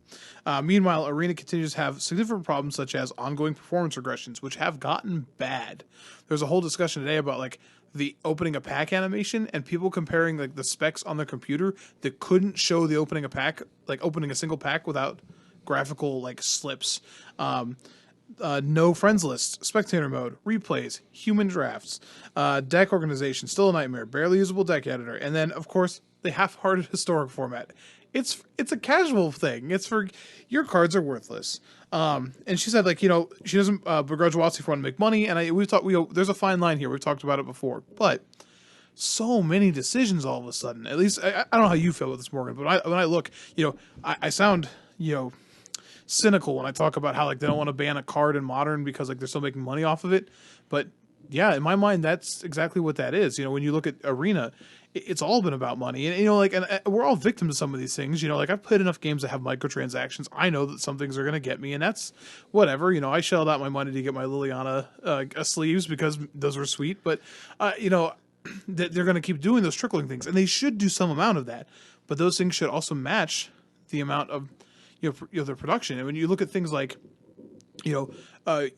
Meanwhile, Arena continues to have significant problems such as ongoing performance regressions, which have gotten bad. There's a whole discussion today about like the opening a pack animation and people comparing like the specs on their computer that couldn't show the opening a pack, like opening a single pack without graphical like slips. No friends list, spectator mode, replays, human drafts, deck organization, still a nightmare, barely usable deck editor, and then of course the half-hearted historic format. It's a casual thing. It's for your cards are worthless. And she said she doesn't begrudge WotC for wanting to make money, and there's a fine line here. We've talked about it before, but so many decisions all of a sudden. At least I don't know how you feel with this, Morgan, but when I look, I sound cynical when I talk about how like they don't want to ban a card in Modern because like they're still making money off of it. But yeah, in my mind, that's exactly what that is. When you look at Arena, it's all been about money, and we're all victims to some of these things. I've played enough games that have microtransactions. I know that some things are going to get me, and that's whatever. I shelled out my money to get my Liliana sleeves because those were sweet, but they're going to keep doing those trickling things, and they should do some amount of that. but those things should also match the amount of the production. And when you look at things like we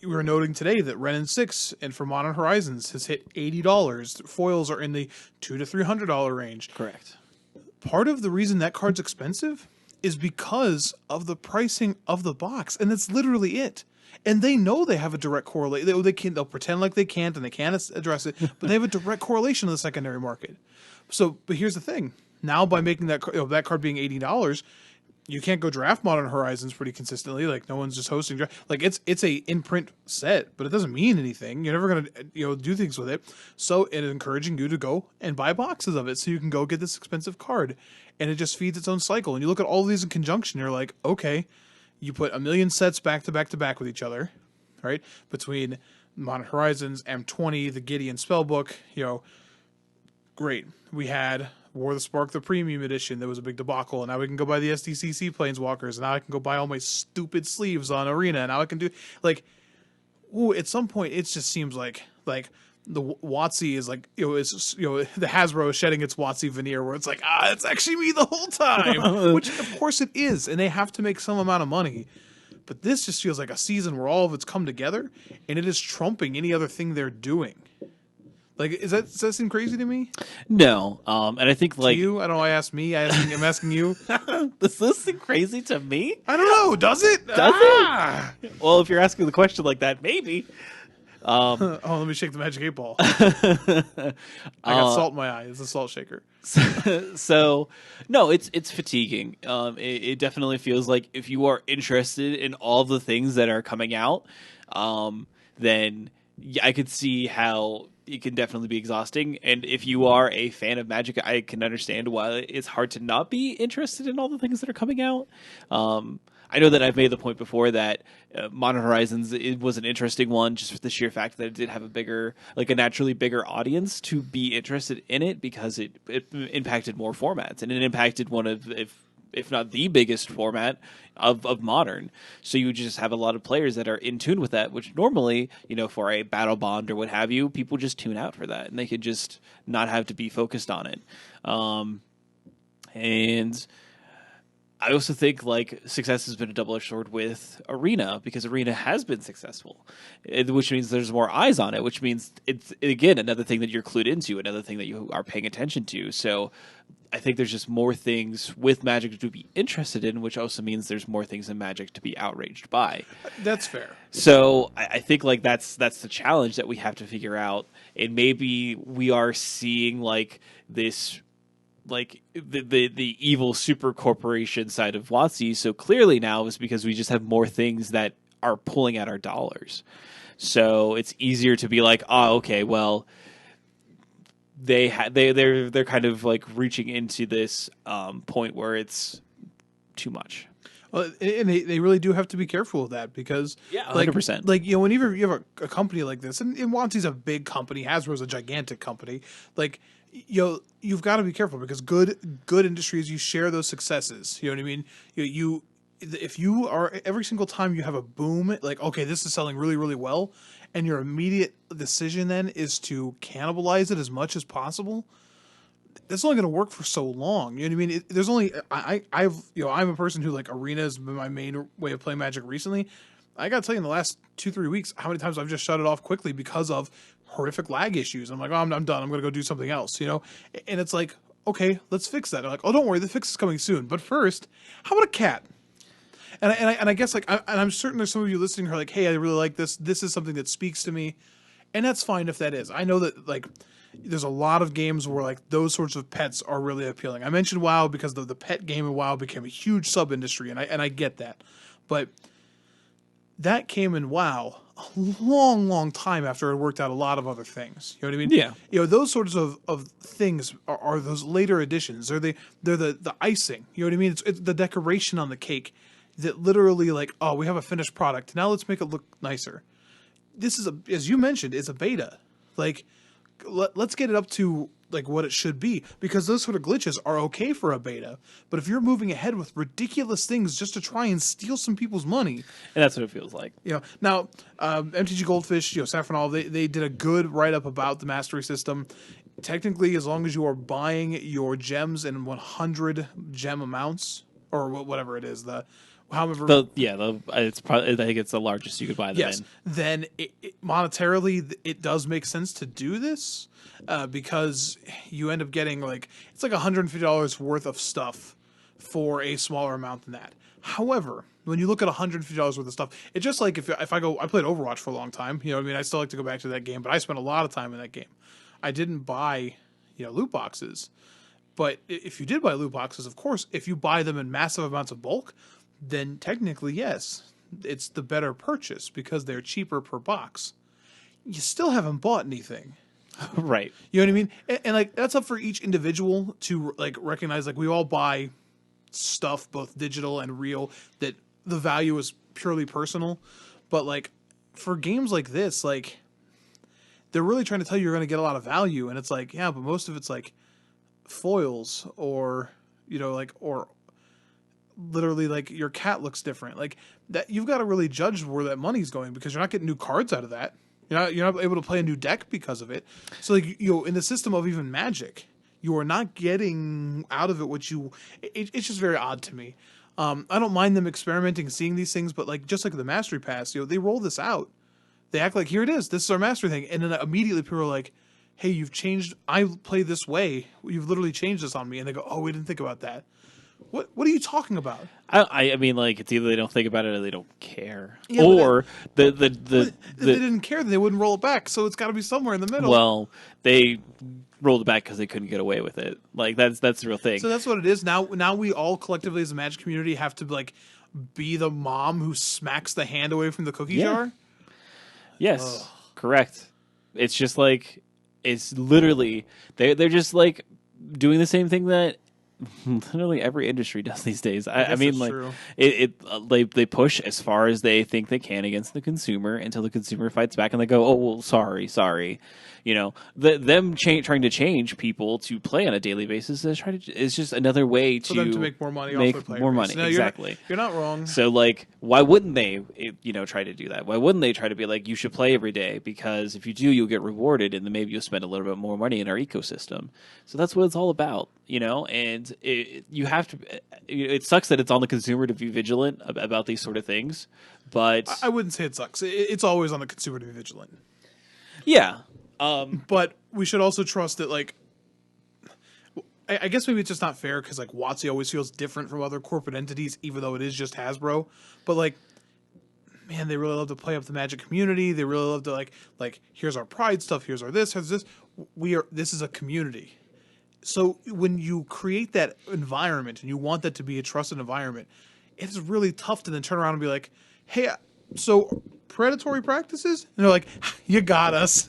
were noting today that Ren and 6 and for Modern Horizons has hit $80. Foils are in the $200 to $300 range. Correct. Part of the reason that card's expensive is because of the pricing of the box, and that's literally it. And they know they have a direct correlation. They'll pretend like they can't, and they can't address it, but they have a direct correlation to the secondary market. So, but here's the thing: now by making that that card being $80, you can't go draft Modern Horizons pretty consistently. Like no one's just hosting. Like it's a imprint set, but it doesn't mean anything. You're never gonna do things with it. So it is encouraging you to go and buy boxes of it, so you can go get this expensive card, and it just feeds its own cycle. And you look at all of these in conjunction, you're like, okay, you put a million sets back to back to back with each other, right? Between Modern Horizons, M20, the Gideon Spellbook, great. We had War of the Spark, the premium edition. That was a big debacle. And now we can go buy the SDCC Planeswalkers. And now I can go buy all my stupid sleeves on Arena. And now I can do at some point it just seems like the WotC is the Hasbro is shedding its WotC veneer where it's like, it's actually me the whole time. Which of course it is, and they have to make some amount of money. But this just feels like a season where all of it's come together and it is trumping any other thing they're doing. Like, does that seem crazy to me? No, and I think like to you, I don't know. I'm asking you. Does this seem crazy to me? I don't know. Does it? Does it? Well, if you're asking the question like that, maybe. Let me shake the magic 8-ball. I got salt in my eye. It's a salt shaker. So no, it's fatiguing. It definitely feels like if you are interested in all the things that are coming out, then I could see how it can definitely be exhausting. And if you are a fan of Magic, I can understand why it's hard to not be interested in all the things that are coming out. I know that I've made the point before that Modern Horizons it was an interesting one just for the sheer fact that it did have a naturally bigger audience to be interested in it because it impacted more formats and it impacted one of if not the biggest format of Modern. So you just have a lot of players that are in tune with that, which normally, for a battle bond or what have you, people just tune out for that and they could just not have to be focused on it. And I also think success has been a double-edged sword with Arena because Arena has been successful, which means there's more eyes on it, which means it's, again, another thing that you're clued into, another thing that you are paying attention to. So I think there's just more things with Magic to be interested in, which also means there's more things in Magic to be outraged by. That's fair. So I think that's the challenge that we have to figure out, and maybe we are seeing this. The evil super corporation side of WotC so clearly now is because we just have more things that are pulling at our dollars. So it's easier to be like, okay, well, they're kind of reaching into this point where it's too much. Well, and they really do have to be careful of that because 100%. Whenever you have a company like this, and WotC's a big company, Hasbro's a gigantic company, you've got to be careful because good industries, you share those successes. You know what I mean? If you are every single time you have a boom, okay, this is selling really, really well, and your immediate decision then is to cannibalize it as much as possible, that's only going to work for so long. You know what I mean? There's only I'm a person who Arena has been my main way of playing Magic recently. I got to tell you, in the last 2-3 weeks, how many times I've just shut it off quickly because of horrific lag issues. I'm like, I'm done. I'm going to go do something else, And it's like, okay, let's fix that. They're like, oh, don't worry, the fix is coming soon. But first, how about a cat? And I guess I'm certain there's some of you listening who are like, hey, I really like this. This is something that speaks to me, and that's fine if that is. I know that there's a lot of games where those sorts of pets are really appealing. I mentioned WoW because the pet game in WoW became a huge sub industry, and I get that, but that came in WoW a long, long time after it worked out a lot of other things. You know what I mean? Yeah. Those sorts of things are those later additions. They're the icing. You know what I mean? It's the decoration on the cake that literally we have a finished product. Now let's make it look nicer. This is as you mentioned, it's a beta. Let's get it up to what it should be, because those sort of glitches are okay for a beta. But if you're moving ahead with ridiculous things just to try and steal some people's money, and that's what it feels like. Now MTG Goldfish, Saffron Olive, they did a good write up about the mastery system. technically, as long as you are buying your gems in 100 gem amounts or whatever it is, however, it's probably, I think it's the largest you could buy them yes, in. then monetarily it does make sense to do this because you end up getting like it's like $150 worth of stuff for a smaller amount than that. However, when you look at $150 worth of stuff, it's just like if I played Overwatch for a long time. You know what I mean? I still like to go back to that game, but I spent a lot of time in that game. I didn't buy, loot boxes. But if you did buy loot boxes, of course, if you buy them in massive amounts of bulk, then technically, yes, it's the better purchase because they're cheaper per box. You still haven't bought anything. Right. You know what I mean? And like that's up for each individual to like recognize like we all buy stuff, both digital and real, that the value is purely personal. But like for games like this, like they're really trying to tell you you're going to get a lot of value, and it's like, yeah, but most of it's like foils or or literally like your cat looks different. Like that, you've got to really judge where that money's going because you're not getting new cards out of that. You're not able to play a new deck because of it. So like in the system of even Magic, you are not getting out of it what you. It's just very odd to me. I don't mind them experimenting, seeing these things, but like just like the Mastery Pass, they roll this out. They act like here it is. This is our Mastery thing, and then immediately people are like, "Hey, you've changed. I play this way. You've literally changed this on me." And they go, "Oh, we didn't think about that." What are you talking about? I mean, like, it's either they don't think about it or they don't care, Yeah, or if they didn't care, then they wouldn't roll it back. So it's got to be somewhere in the middle. well, they rolled it back because they couldn't get away with it. Like that's the real thing. So that's what it is. Now we all collectively as a Magic community have to like be the mom who smacks the hand away from the cookie jar. Yes, correct. It's just like it's literally they're just like doing the same thing that literally every industry does these days. I mean, like true. they push as far as they think they can against the consumer until the consumer fights back and they go, oh well, sorry. Them trying to change people to play on a daily basis is just another way For them to make more money off their player more base. money. No, Exactly. You're not wrong. So like, why wouldn't they try to do that? Why wouldn't they try to be like, you should play every day because if you do, you'll get rewarded and then maybe you'll spend a little bit more money in our ecosystem. So that's what it's all about, and you have to. It sucks that it's on the consumer to be vigilant about these sort of things, but I wouldn't say it sucks. It's always on the consumer to be vigilant. yeah. But we should also trust that, like, I guess maybe it's just not fair because, like, WotC always feels different from other corporate entities, even though it is just Hasbro. But, like, man, they really love to play up the Magic community. They really love to, like here's our Pride stuff, here's our this, here's this. This is a community. So when you create that environment and you want that to be a trusted environment, it's really tough to then turn around and be like, hey, so predatory practices? And they're like, you got us.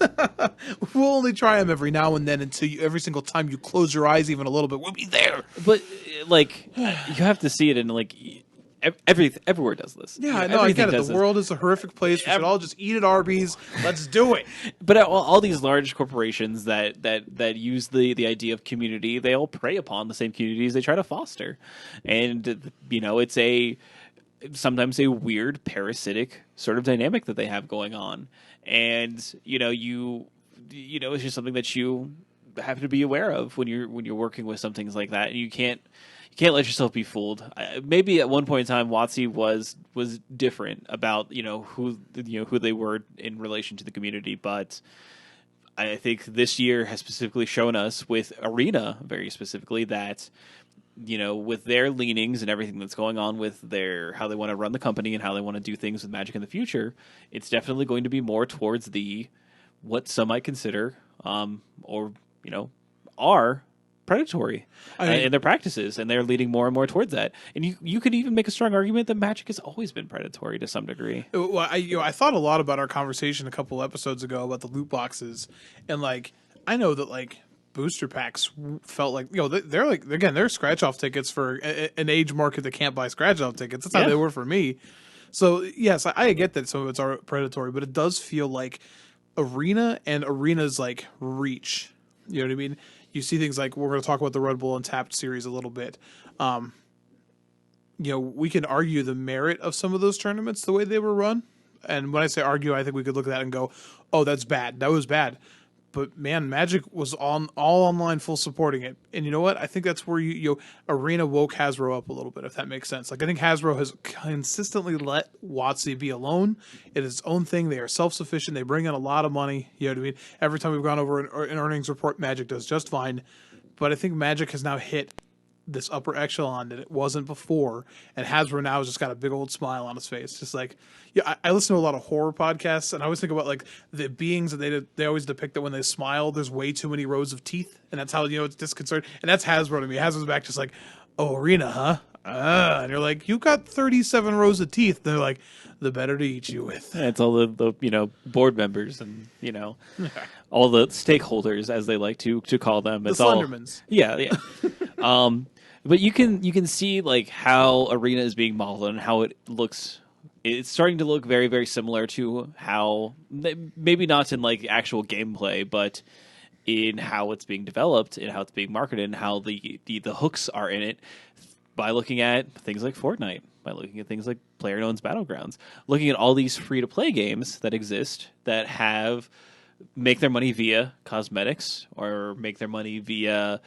We'll only try them every now and then until every single time you close your eyes even a little bit, we'll be there. But like, you have to see it in like everywhere does this. Yeah, I know. I get it. The world is a horrific place. We should all just eat at Arby's. Let's do it. But all these large corporations that use the idea of community, they all prey upon the same communities they try to foster, and it's sometimes a weird parasitic sort of dynamic that they have going on, and it's just something that you have to be aware of when you're working with some things like that, and you can't let yourself be fooled. Maybe at one point in time, WotC was different about who they were in relation to the community, but I think this year has specifically shown us with Arena very specifically that with their leanings and everything that's going on with how they want to run the company and how they want to do things with Magic in the future, it's definitely going to be more towards what some might consider are predatory in their practices, and they're leading more and more towards that. And you could even make a strong argument that Magic has always been predatory to some degree. Well, I thought a lot about our conversation a couple episodes ago about the loot boxes, and like I know that like booster packs felt like they're like they're scratch off tickets for an age market that can't buy scratch off tickets. That's how they were for me. So yes, I get that some of it's predatory, but it does feel like Arena's like reach. You know what I mean? You see things like we're going to talk about the Red Bull Untapped series a little bit. We can argue the merit of some of those tournaments the way they were run. And when I say argue, I think we could look at that and go, oh, that's bad. That was bad. But man, Magic was on all online, full supporting it. And you know what? I think that's where Arena woke Hasbro up a little bit, if that makes sense. Like I think Hasbro has consistently let WotC be alone. It is its own thing. They are self-sufficient. They bring in a lot of money. You know what I mean? Every time we've gone over an earnings report, Magic does just fine. But I think Magic has now hit this upper echelon that it wasn't before, and Hasbro now has just got a big old smile on his face. Just like, yeah, I listen to a lot of horror podcasts, and I always think about like the beings that they always depict that when they smile, there's way too many rows of teeth, and that's how it's disconcerting. And that's Hasbro to me. Hasbro's back just like, oh, Arena, huh? And you're like, you've got 37 rows of teeth. And they're like, the better to eat you with. Yeah, it's all the board members and all the stakeholders, as they like to call them. It's the Slendermans. Yeah. But you can see like how Arena is being modeled and how it looks. It's starting to look very, very similar to how, maybe not in like actual gameplay, but in how it's being developed and how it's being marketed and how the hooks are in it, by looking at things like Fortnite, by looking at things like PlayerUnknown's Battlegrounds, looking at all these free-to-play games that exist that make their money via cosmetics or make their money via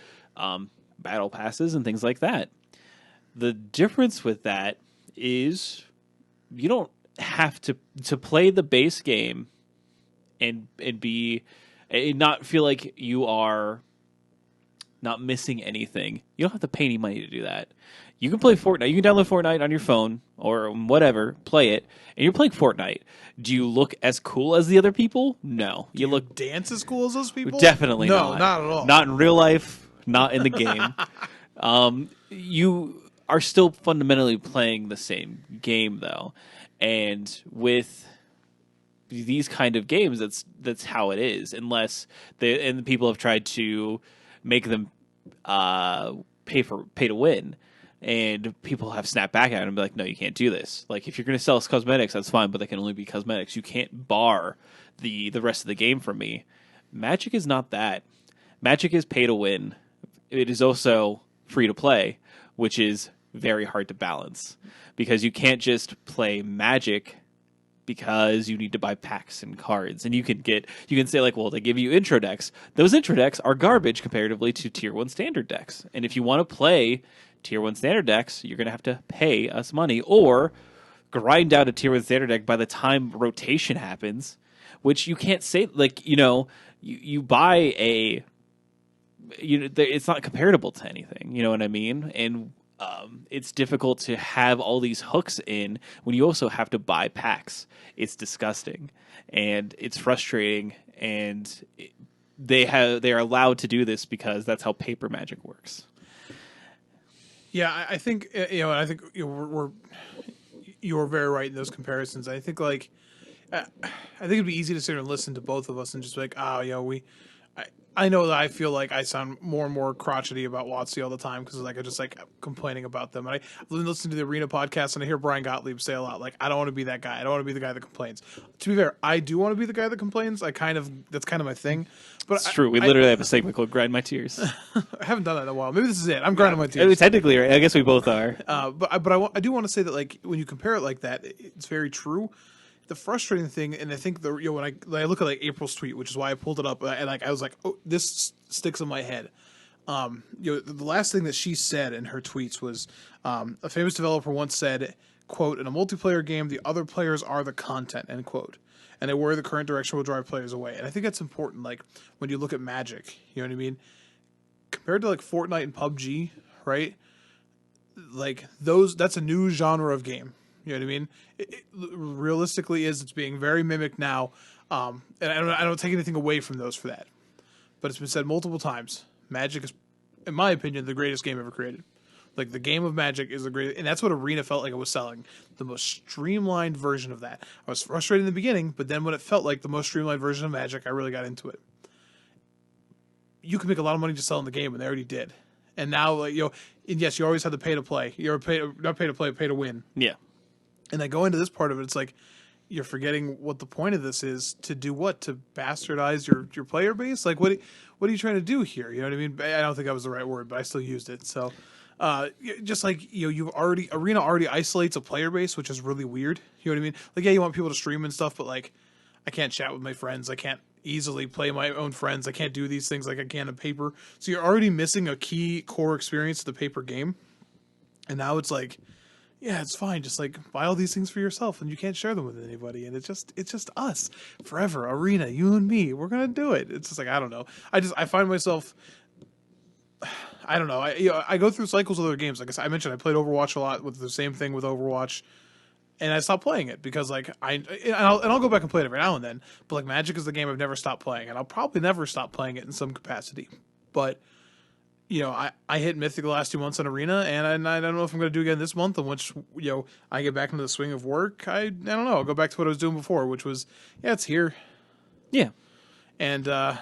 battle passes and things like that. The difference with that is you don't have to play the base game and not feel like you are not missing anything. You don't have to pay any money to do that. You can play Fortnite. You can download Fortnite on your phone or whatever, play it, and you're playing Fortnite. Do you look as cool as the other people? No. Do you dance as cool as those people? Definitely not. No, not at all. Not in real life, not in the game. You are still fundamentally playing the same game, though. And with these kind of games, that's how it is. Unless the people have tried to make them pay to win, and people have snapped back at it and be like, no, you can't do this. Like, if you're going to sell us cosmetics, that's fine, but they can only be cosmetics. You can't bar the rest of the game from me. Magic is not that. Magic is pay to win. It is also free to play, which is very hard to balance, because you can't just play Magic because you need to buy packs and cards. And you can say like, well, they give you intro decks. Those intro decks are garbage comparatively to tier 1 standard decks. And if you want to play tier 1 standard decks, you're going to have to pay us money or grind out a tier 1 standard deck by the time rotation happens, which you can't say, like, you buy it's not comparable to anything, you know what I mean? And it's difficult to have all these hooks in when you also have to buy packs. It's disgusting and it's frustrating, and they are allowed to do this because that's how paper Magic works. Yeah, I think I think you're very right in those comparisons. I think I think it'd be easy to sit here and listen to both of us and just be like, I know that I feel like I sound more and more crotchety about WotC all the time because I just complaining about them. And I've been listening to the Arena podcast, and I hear Brian Gottlieb say a lot like, I don't want to be that guy. I don't want to be the guy that complains. To be fair, I do want to be the guy that complains. That's kind of my thing. But it's true. We literally have a segment called "Grind My Tears." I haven't done that in a while. Maybe this is it. I'm grinding my tears. Technically, right? I guess we both are. But I do want to say that when you compare it like that, it's very true. The frustrating thing, and I think when I look at April's tweet, which is why I pulled it up, and I was like, oh, this sticks in my head. The last thing that she said in her tweets was, a famous developer once said, quote, in a multiplayer game, the other players are the content, end quote. And they worry the current direction will drive players away. And I think that's important, when you look at Magic, you know what I mean? Compared to Fortnite and PUBG, right? That's a new genre of game. You know what I mean? It realistically it's being very mimicked now. And I don't take anything away from those for that. But it's been said multiple times. Magic is, in my opinion, the greatest game ever created. The game of Magic is the greatest. And that's what Arena felt like it was selling. The most streamlined version of that. I was frustrated in the beginning, but then when it felt like the most streamlined version of Magic, I really got into it. You can make a lot of money just selling the game, and they already did. And now, and yes, you always have to pay to play. You're not pay to play, pay to win. Yeah. And I go into this part of it, it's you're forgetting what the point of this is. To do what? To bastardize your player base? What are you trying to do here? You know what I mean? I don't think that was the right word, but I still used it. So, just Arena already isolates a player base, which is really weird. You know what I mean? You want people to stream and stuff, but I can't chat with my friends. I can't easily play my own friends. I can't do these things like I can in paper. So you're already missing a key core experience of the paper game. And now it's like, yeah, it's fine. Just like buy all these things for yourself, and you can't share them with anybody. And it's just us forever. Arena, you and me. We're gonna do it. It's just like I don't know. I find myself. I don't know. I go through cycles of other games. Like I mentioned, I played Overwatch a lot with the same thing with Overwatch, and I stopped playing it because like I'll go back and play it every now and then. But like Magic is the game I've never stopped playing, and I'll probably never stop playing it in some capacity. But I hit Mythic the last 2 months in Arena, and I don't know if I'm going to do again this month. In which I get back into the swing of work. I don't know. I'll go back to what I was doing before, which was it's here. Yeah, and I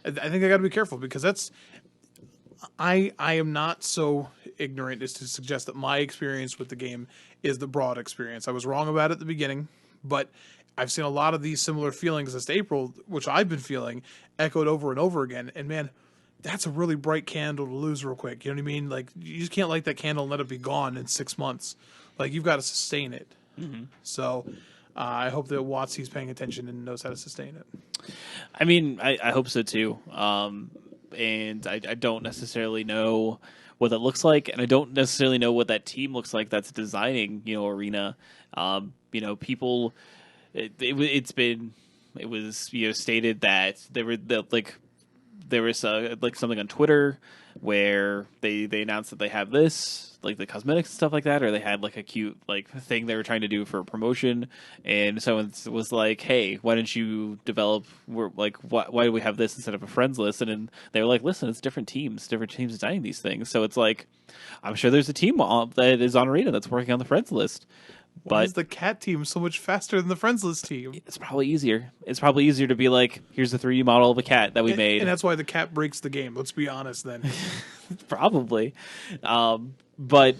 think I got to be careful because that's. I am not so ignorant as to suggest that my experience with the game is the broad experience. I was wrong about it at the beginning, but I've seen a lot of these similar feelings this April, which I've been feeling, echoed over and over again. And man, that's a really bright candle to lose real quick. You know what I mean? Like, you just can't light that candle and let it be gone in 6 months. Like, you've got to sustain it. Mm-hmm. So I hope that WotC's paying attention and knows how to sustain it. I mean, I hope so too. And I don't necessarily know what that looks like, and I don't necessarily know what that team looks like that's designing, Arena. People, it was stated that there was something on Twitter where they announced that they have this, like the cosmetics and stuff like that, or they had like a cute like thing they were trying to do for a promotion, and someone was like, "Hey, why don't you develop? Why do we have this instead of a friends list?" And then they were like, "Listen, it's different teams designing these things." So it's like, I'm sure there's a team that is on Arena that's working on the friends list. Why is the cat team so much faster than the friends list team? It's probably easier. It's probably easier to be like, here's the 3D model of a cat that we made. And that's why the cat breaks the game. Let's be honest then. Probably. But,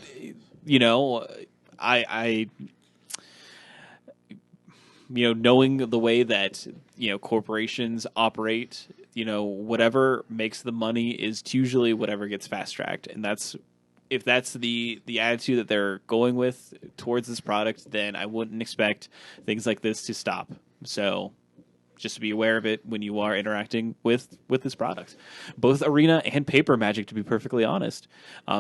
I knowing the way that, corporations operate, whatever makes the money is usually whatever gets fast-tracked. And if that's the attitude that they're going with towards this product, then I wouldn't expect things like this to stop. So just to be aware of it when you are interacting with this product. Both Arena and Paper Magic, to be perfectly honest,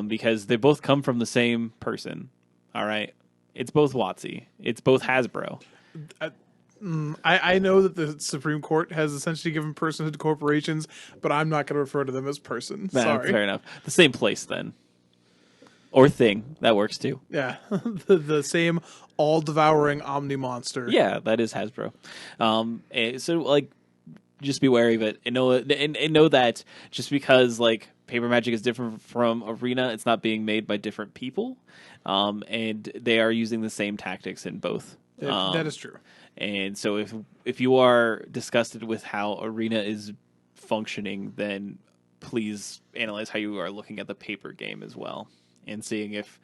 because they both come from the same person. All right? It's both WotC. It's both Hasbro. I know that the Supreme Court has essentially given personhood to corporations, but I'm not going to refer to them as person. Sorry. Fair enough. The same place, then. Or thing. That works too. Yeah. the same all-devouring omni-monster. Yeah, that is Hasbro. So, like, just be wary of it. And know that just because, like, Paper Magic is different from Arena, it's not being made by different people. And they are using the same tactics in both. That is true. And so if you are disgusted with how Arena is functioning, then please analyze how you are looking at the paper game as well. And seeing if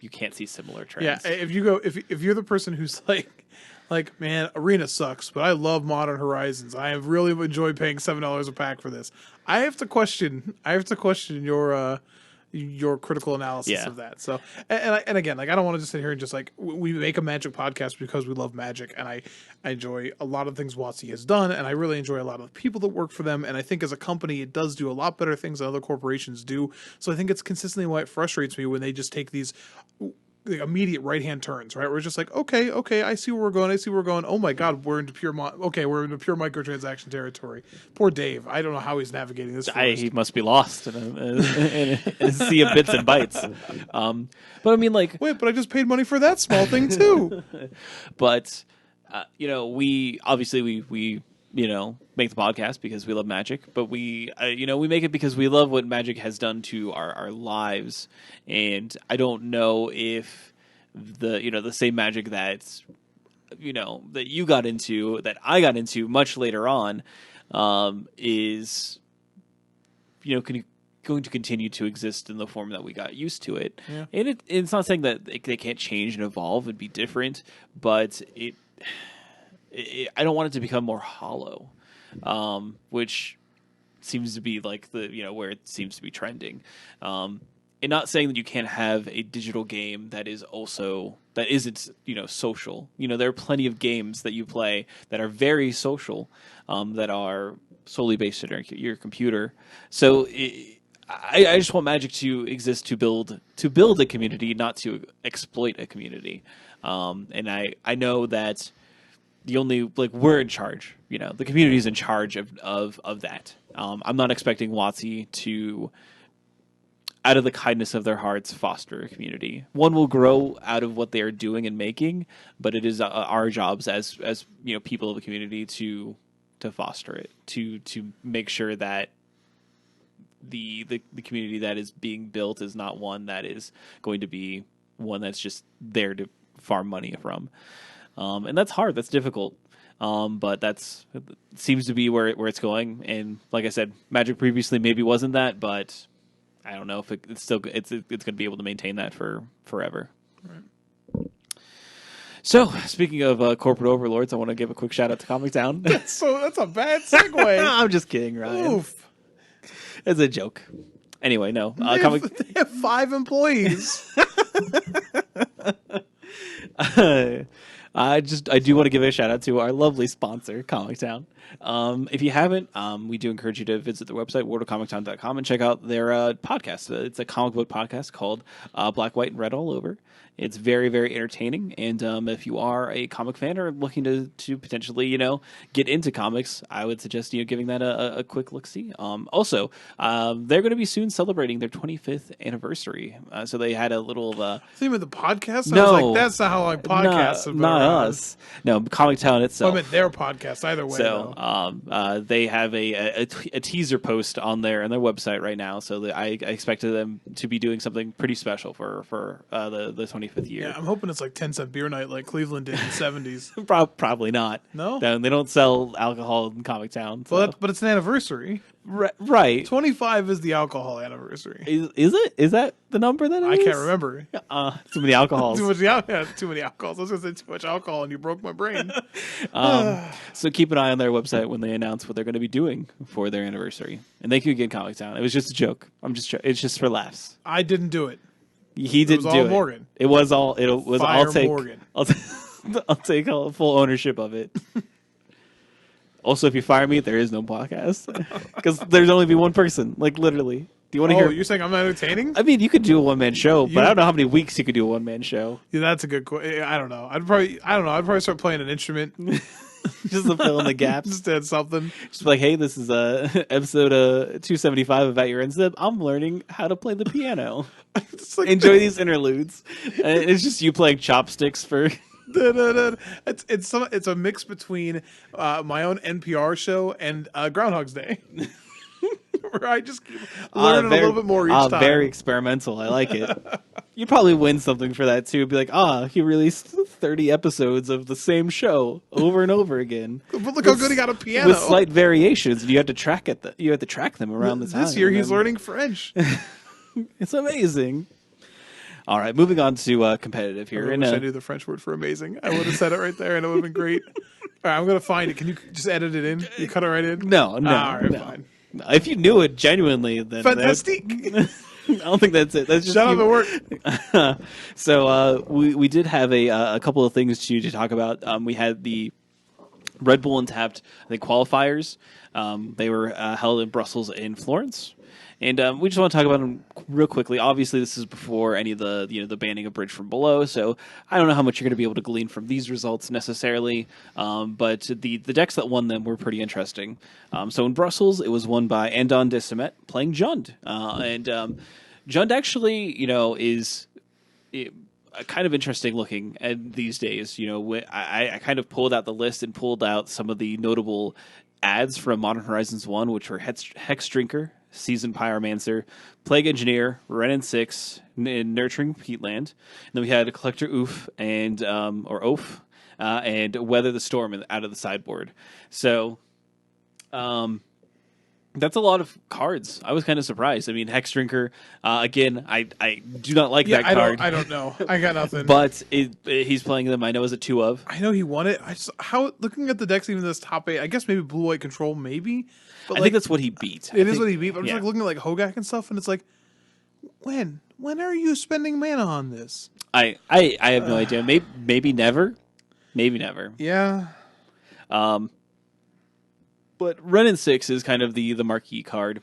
you can't see similar trends. Yeah, if you're the person who's like, man, Arena sucks, but I love Modern Horizons. I have really enjoyed paying $7 a pack for this. I have to question your critical analysis of that. So, and again, like, I don't want to just sit here and just like, we make a Magic podcast because we love Magic, and I enjoy a lot of things WotC has done, and I really enjoy a lot of the people that work for them, and I think as a company it does do a lot better things than other corporations do. So I think it's consistently why it frustrates me when they just take these immediate right hand turns, right? We're just like, okay, I see where we're going. Oh my god, we're into pure microtransaction territory. Poor Dave. I don't know how he's navigating this. He must be lost in a sea of bits and bytes. But I mean, like, wait, but I just paid money for that small thing too. But we obviously we make the podcast because we love Magic, but we make it because we love what Magic has done to our lives. And I don't know if the same Magic that you got into, that I got into much later on, is going to continue to exist in the form that we got used to it. Yeah. And it's not saying that they can't change and evolve and be different, but I don't want it to become more hollow, which seems to be like where it seems to be trending. and not saying that you can't have a digital game that isn't social. There are plenty of games that you play that are very social, that are solely based on your computer. So I just want Magic to exist to build a community, not to exploit a community. And I know that we're in charge. The community is in charge of that. I'm not expecting WotC to, out of the kindness of their hearts, foster a community. One will grow out of what they are doing and making, but it is our jobs as people of the community to foster it, to make sure that the community that is being built is not one that is going to be one that's just there to farm money from. And that's hard. That's difficult. But it seems to be where it's going. And like I said, Magic previously maybe wasn't that, but I don't know if it's going to be able to maintain that for forever. Right. So, speaking of corporate overlords, I want to give a quick shout out to Comic Town. That's a bad segue. I'm just kidding, Ryan. Oof. It's a joke. Anyway, no. They have 5 employees. I do want to give a shout out to our lovely sponsor, Comic Town. If you haven't, we do encourage you to visit their website, worldofcomictown.com, and check out their podcast. It's a comic book podcast called Black, White, and Red All Over. It's very, very entertaining, and if you are a comic fan or looking to potentially, get into comics, I would suggest giving that a quick look-see. Also, they're going to be soon celebrating their 25th anniversary, so they had a little theme of the podcast. No, I was like, that's not how like podcasts have been not around. us. No, Comic Town itself. I meant their podcast. Either way, so they have a teaser post on their website right now. So I expected them to be doing something pretty special for the 25th year. Yeah, I'm hoping it's like 10-cent beer night like Cleveland did in the 70s. Probably not. No, they don't sell alcohol in Comic Town. So. Well, but it's an anniversary. Right. 25 is the alcohol anniversary. Is it? Is that the number that it is? I can't remember. Too many alcohols. too many alcohols. I was going to say too much alcohol and you broke my brain. So keep an eye on their website when they announce what they're going to be doing for their anniversary. And thank you again, Comic Town. It was just a joke. It's just for laughs. I didn't do it. He didn't do it. Morgan. It was all. It was. Fire I'll take. Morgan. I'll take full ownership of it. Also, if you fire me, there is no podcast because there's only be one person. Like literally. Do you want to hear? You're saying I'm not entertaining? I mean, you could do a one-man show, but I don't know how many weeks you could do a one-man show. Yeah, that's a good question. I don't know. I'd probably start playing an instrument. Just to fill in the gaps. Just add something. Just like, hey, this is episode 275 about your instep. I'm learning how to play the piano. Enjoy these interludes. It's just you playing chopsticks for. It's a mix between my own NPR show and Groundhog's Day. Where I just keep learning a little bit more each time. Very experimental. I like it. You'd probably win something for that too. Be like, he released 30 episodes of the same show over and over again. But look how good he got a piano with slight variations. And you have to track You have to track them around the time. This year he's learning French. It's amazing. All right, moving on to competitive here. I wish I knew the French word for amazing. I would have said it right there, and it would have been great. All right, I'm gonna find it. Can you just edit it in? You cut it right in? No. All right, fine. If you knew it genuinely, then fantastic. I don't think that's it. That's just shut up at work. So we did have a couple of things to talk about. We had the Red Bull Untapped qualifiers. They were held in Brussels and Florence. And we just want to talk about them real quickly. Obviously, this is before any of the banning of Bridge from Below, so I don't know how much you're going to be able to glean from these results necessarily. But the decks that won them were pretty interesting. So in Brussels, it was won by Andon de Semet playing Jund, and Jund actually is kind of interesting looking these days. I kind of pulled out the list and pulled out some of the notable ads from Modern Horizons 1, which were Hex Drinker, Seasoned Pyromancer, Plague Engineer, Renin 6, and Nurturing Peatland. And then we had a Collector Oof and and Weather the Storm out of the sideboard. So that's a lot of cards. I was kind of surprised. I mean, Hex Drinker, again, I do not like that card. I don't know. I got nothing. But he's playing them, I know, as a 2 of. I know he won it. Looking at the decks, even this top 8, I guess maybe Blue White Control, maybe. But I think that's what he beat. It is what he beat. But I'm just looking at Hogak and stuff, and it's like, When are you spending mana on this? I have no idea. Maybe never. Maybe never. Yeah. But Ren and 6 is kind of the marquee card,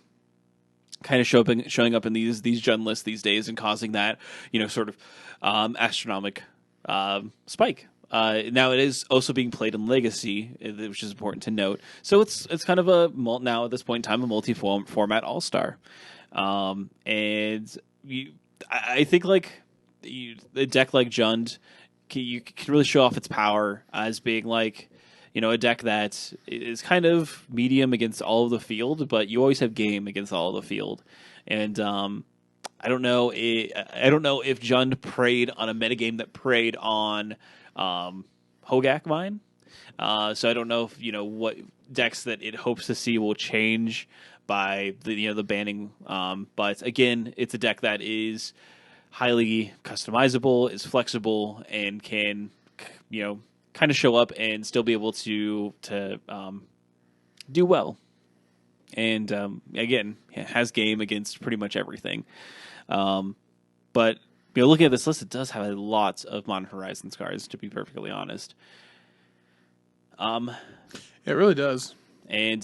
kind of showing up in these Jund lists these days and causing that sort of astronomic spike. Now it is also being played in Legacy, which is important to note. So it's kind of now at this point in time a multi-format all-star, and I think like a deck like Jund, you can really show off its power as being like a deck that is kind of medium against all of the field, but you always have game against all of the field. And I don't know if Jund preyed on a metagame that preyed on Hogak Vine. So I don't know if what decks that it hopes to see will change by the banning. But again, it's a deck that is highly customizable, is flexible, and can kind of show up and still be able to do well. And again, it has game against pretty much everything. But looking at this list, it does have lots of Modern Horizons cards, to be perfectly honest. It really does. And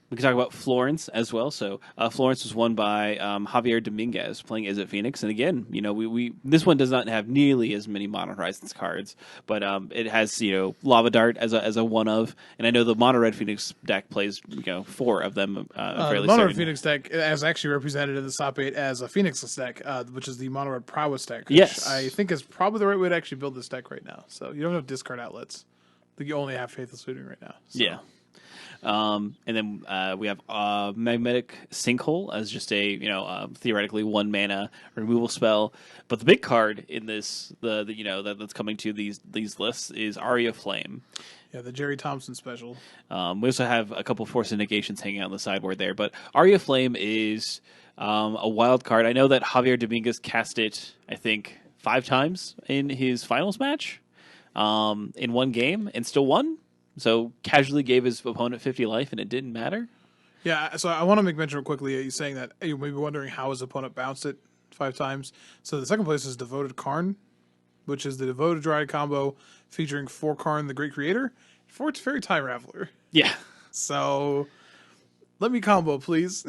we can talk about Florence as well. So Florence was won by Javier Dominguez playing Izzet Phoenix. And again, we this one does not have nearly as many Modern Horizons cards, but it has Lava Dart as a one of. And I know the Mono Red Phoenix deck plays 4 of them. The Mono Red Phoenix deck is actually represented in the top 8 as a Phoenixless deck, which is the Mono Red Prowess deck. Which yes, I think is probably the right way to actually build this deck right now. So you don't have discard outlets. I think you only have Faithless Looting right now. So. Yeah. And then we have Magnetic Sinkhole as just a theoretically 1 mana removal spell. But the big card in this that's coming to these lists is Aria Flame. Yeah, the Jerry Thompson special. We also have a couple Force of Negations hanging out on the sideboard there, but Aria Flame is a wild card. I know that Javier Dominguez cast it, I think, 5 times in his finals match in one game and still won. So casually gave his opponent 50 life, and it didn't matter. Yeah, so I want to make mention real quickly. You saying that you may be wondering how his opponent bounced it 5 times. So the second place is Devoted Karn, which is the Devoted Dryad combo featuring 4 Karn, the Great Creator, 4 Teferi Time Raveler. Yeah. So let me combo, please.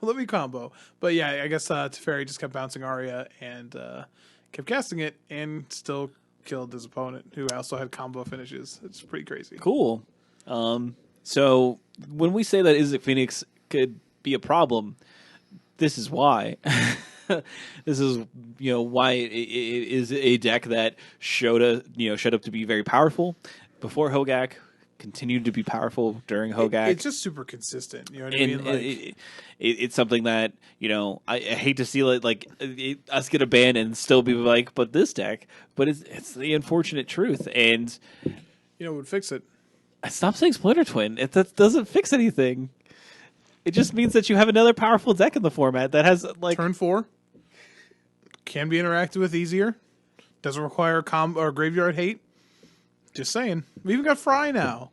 Let me combo. But yeah, I guess Teferi just kept bouncing Aria and kept casting it and still killed his opponent, who also had combo finishes. It's pretty crazy. Cool. So when we say that Izzet Phoenix could be a problem, this is why. This is why it is a deck that showed up to be very powerful before Hogak, continued to be powerful during Hogak. It's just super consistent. You know what I mean? Like, it's something that I hate to see us get a ban and still be like, but this deck. But it's the unfortunate truth, and would fix it. Stop saying Splinter Twin. That doesn't fix anything. It just means that you have another powerful deck in the format that has turn 4 can be interacted with easier. Doesn't require or graveyard hate. Just saying. We even got Fry now.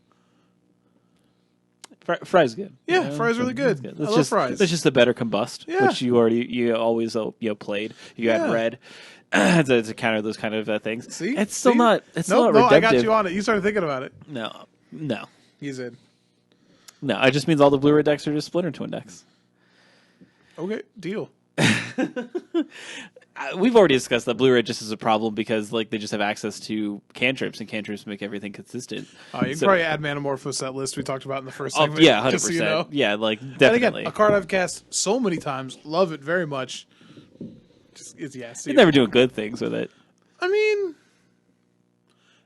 Fry's good. Yeah, Fry's really good. I love Fry's. That's just a better combust, which you always played. You had red to counter those kind of things. See, it's still not. It's not redemptive. I got you on it. You started thinking about it. No. He's in. No, it just means all the blue red decks are just Splinter Twin decks. Okay, deal. We've already discussed that blue red just is a problem because they just have access to cantrips, and cantrips make everything consistent. You can probably add Manamorphose to that list we talked about in the first segment. Yeah, 100%. Just so you know. Yeah, definitely. And again, a card I've cast so many times, love it very much. You're never doing good things with it. I mean,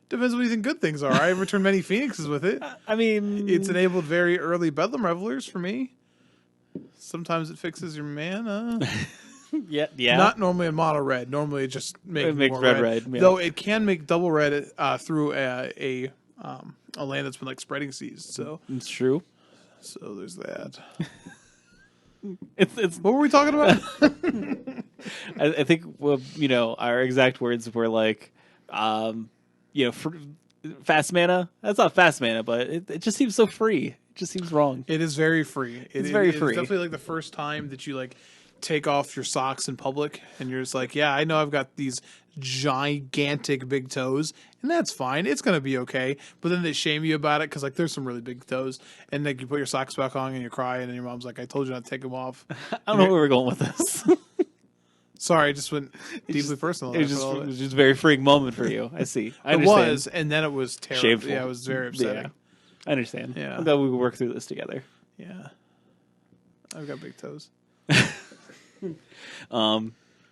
depends what you think good things are. I returned many Phoenixes with it. I mean, it's enabled very early Bedlam Revelers for me. Sometimes it fixes your mana. Yeah. Not normally in mono red. Normally it just makes more red. Yeah. Though it can make double red through a land that's been like spreading seas. So it's true. So there's that. It's what were we talking about? I think our exact words were fast mana. That's not fast mana, but it just seems so free. It just seems wrong. It is very free. It's very free. It's definitely the first time that you take off your socks in public, and you're just like, yeah, I know I've got these gigantic big toes, and that's fine. It's gonna be okay. But then they shame you about it because like there's some really big toes, and like you put your socks back on and you cry, and then your mom's like, I told you not to take them off. I don't know where we're going with this. Sorry, I just went deeply personal. It was just a very freeing moment for you. I see. I It understand. was, and then it was terrible. Shameful. Yeah, it was very upsetting. Yeah, I understand. Yeah. I'm glad we could work through this together. Yeah. I've got big toes.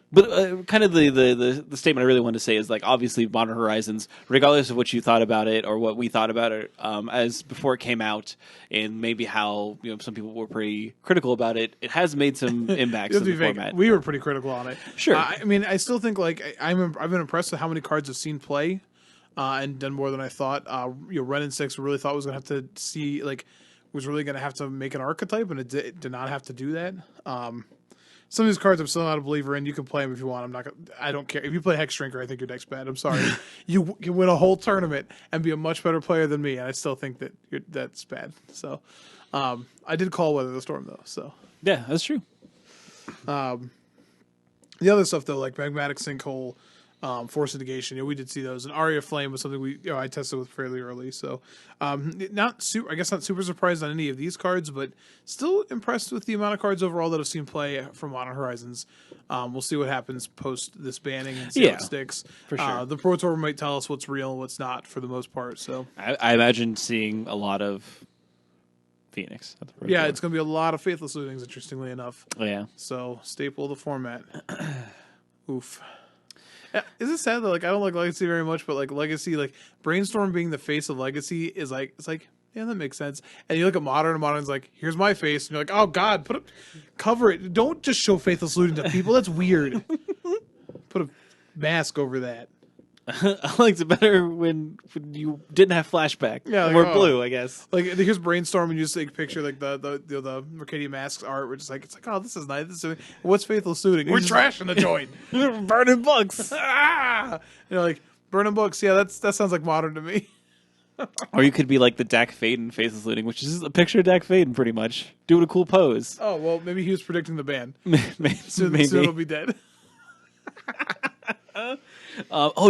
But kind of the statement I really wanted to say is like obviously Modern Horizons, regardless of what you thought about it or what we thought about it as before it came out, and maybe how some people were pretty critical about it, it has made some impacts in the format. We were pretty critical on it. Sure. I mean, I still think like I've been impressed with how many cards I've seen play, and done more than I thought. Ren and 6 really thought was gonna have to see like was really gonna have to make an archetype, and it did not have to do that. Some of these cards I'm still not a believer in. You can play them if you want. I don't care. If you play Hex Shrinker, I think your deck's bad. I'm sorry. You can win a whole tournament and be a much better player than me, and I still think that that's bad. So, I did call Weather the Storm though. So Yeah, that's true. the other stuff though, like Magmatic Sinkhole, Force Negation, we did see those. And Aria Flame was something I tested with fairly early. So, I guess not super surprised on any of these cards, but still impressed with the amount of cards overall that I've seen play from Modern Horizons. We'll see what happens post this banning and see how it sticks. For sure. The Pro Tour might tell us what's real and what's not for the most part. So, I imagine seeing a lot of Phoenix at the Pro Tour. it's going to be a lot of Faithless Lootings, interestingly enough. Yeah. So, staple of the format. Oof. Is it sad that like I don't like Legacy very much, but like Legacy, like Brainstorm being the face of Legacy is like it's like yeah, that makes sense. And you look at Modern, and Modern's like, here's my face, and you're like, oh God, cover it. Don't just show Faithless Looting to people. That's weird. Put a mask over that. I liked it better when you didn't have flashback. Yeah, like, or blue, I guess. Like here's Brainstorm, and you just take a picture like the Mercadian Masks art. We're just like it's like oh this is nice. What's Faithless Looting? We're trashing the joint. Burning books. Like burning books. Yeah, that sounds like Modern to me. Or you could be like the Dak Faden Faceless Looting, which is a picture of Dak Faden pretty much doing a cool pose. Oh well, maybe he was predicting the ban. Maybe. Soon it'll be dead.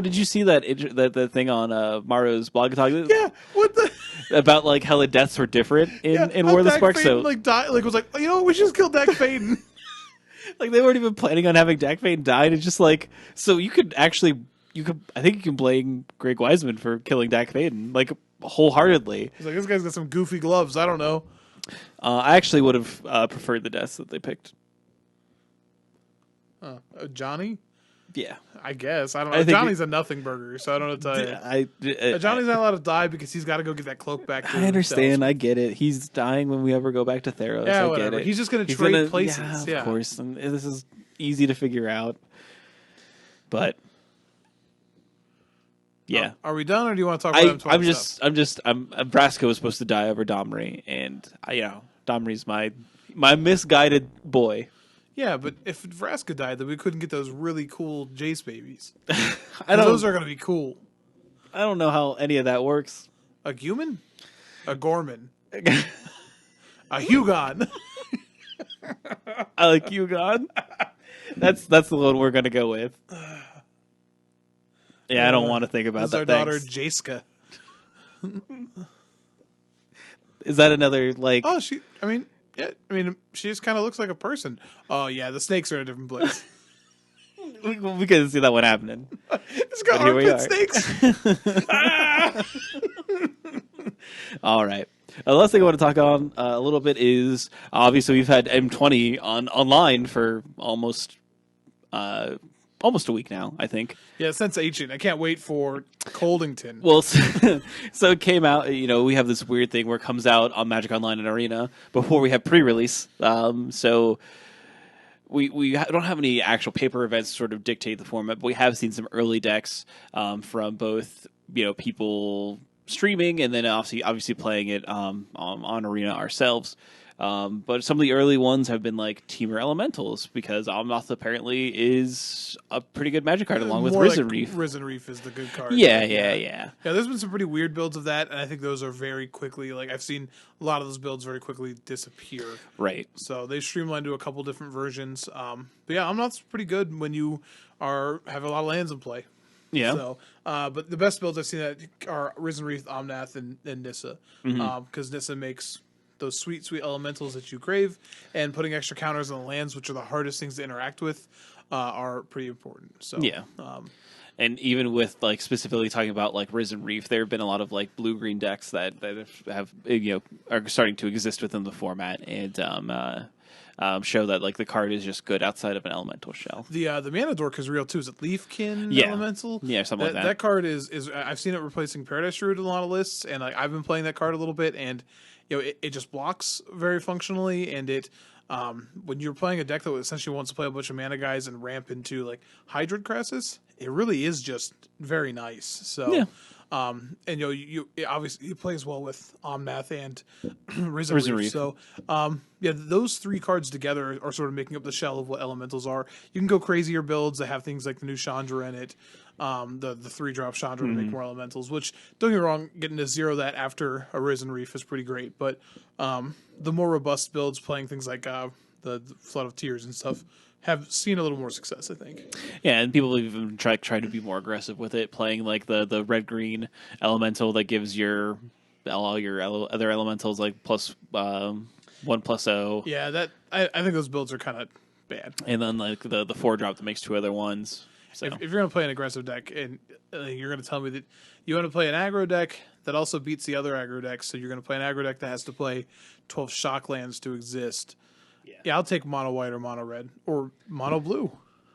Did you see that thing on Mario's blog talk? Yeah, what the about like how the deaths were different in War of the Sparks. So like died, like was like we should just kill Dak Faden. Like they weren't even planning on having Dak Faden die. It's just like so I think you can blame Greg Wiseman for killing Dak Faden like wholeheartedly. He's like this guy's got some goofy gloves. I don't know. I actually would have preferred the deaths that they picked. Johnny. Yeah, I guess I don't know. Johnny's a nothing burger, so I don't know what to tell you. Johnny's not allowed to die because he's got to go get that cloak back. I understand. Himself. I get it. He's dying when we ever go back to Theros. Yeah, I whatever. get it. He's just going to trade places. Yeah, of course. And this is easy to figure out. But yeah, are we done, or do you want to talk about Brasco was supposed to die over Domri, and Domri's my misguided boy. Yeah, but if Vraska died, then we couldn't get those really cool Jace babies. Those are going to be cool. I don't know how any of that works. A Human? A Gorman? A Hugon? I like Hugon. That's the one we're going to go with. Yeah, I don't want to think about that. Our daughter, Jaska. Is that another, like... Oh, she just kind of looks like a person. Oh, yeah, the snakes are in a different place. we couldn't see that one happening. It's got armpit snakes. All right. The last thing I want to talk on a little bit is, obviously, we've had M20 online for almost a week now, I think. Yeah, since Ancient. I can't wait for Coldington. Well, so it came out, we have this weird thing where it comes out on Magic Online and Arena before we have pre-release. So we don't have any actual paper events to sort of dictate the format, but we have seen some early decks from both, people streaming and then obviously playing it on Arena ourselves. But some of the early ones have been like Teamer Elementals because Omnath apparently is a pretty good Magic card along with More Risen like Reef. Risen Reef is the good card. Yeah, Like, yeah. Yeah, there's been some pretty weird builds of that, and I think those are very quickly, like, I've seen a lot of those builds very quickly disappear. Right. So they streamlined to a couple different versions. But yeah, Omnath's pretty good when you have a lot of lands in play. Yeah. So, but the best builds I've seen that are Risen Reef, Omnath, and Nissa. Because Nissa makes those sweet, sweet elementals that you crave, and putting extra counters on the lands, which are the hardest things to interact with, are pretty important. So Yeah. And even with like specifically talking about like Risen Reef, there have been a lot of like blue-green decks that have are starting to exist within the format and show that like the card is just good outside of an elemental shell. The Mana Dork is real too. Is it Leafkin Yeah. Elemental? Yeah, something like that. That card is I've seen it replacing Paradise Druid in a lot of lists, and like I've been playing that card a little bit, and it just blocks very functionally, and it when you're playing a deck that essentially wants to play a bunch of mana guys and ramp into like Hydroid Crassus, it really is just very nice. So Yeah. and it obviously it plays well with Omnath and Risen Reef. Reef. So yeah, those three cards together are sort of making up the shell of what elementals are. You can go crazier builds that have things like the new Chandra in it, the 3-drop Chandra to make more elementals. Which, don't get me wrong, getting to zero that after a Risen Reef is pretty great. But the more robust builds, playing things like the Flood of Tears and stuff, have seen a little more success, I think. Yeah, and people have even tried to be more aggressive with it, playing like the red-green elemental that gives all your other elementals like plus 1/+0. Yeah, that I think those builds are kind of bad. And then like the 4-drop that makes 2 other ones. So If you're going to play an aggressive deck, and you're going to tell me that you want to play an aggro deck that also beats the other aggro decks, so you're going to play an aggro deck that has to play 12 shock lands to exist. Yeah, I'll take mono white or mono red or mono blue.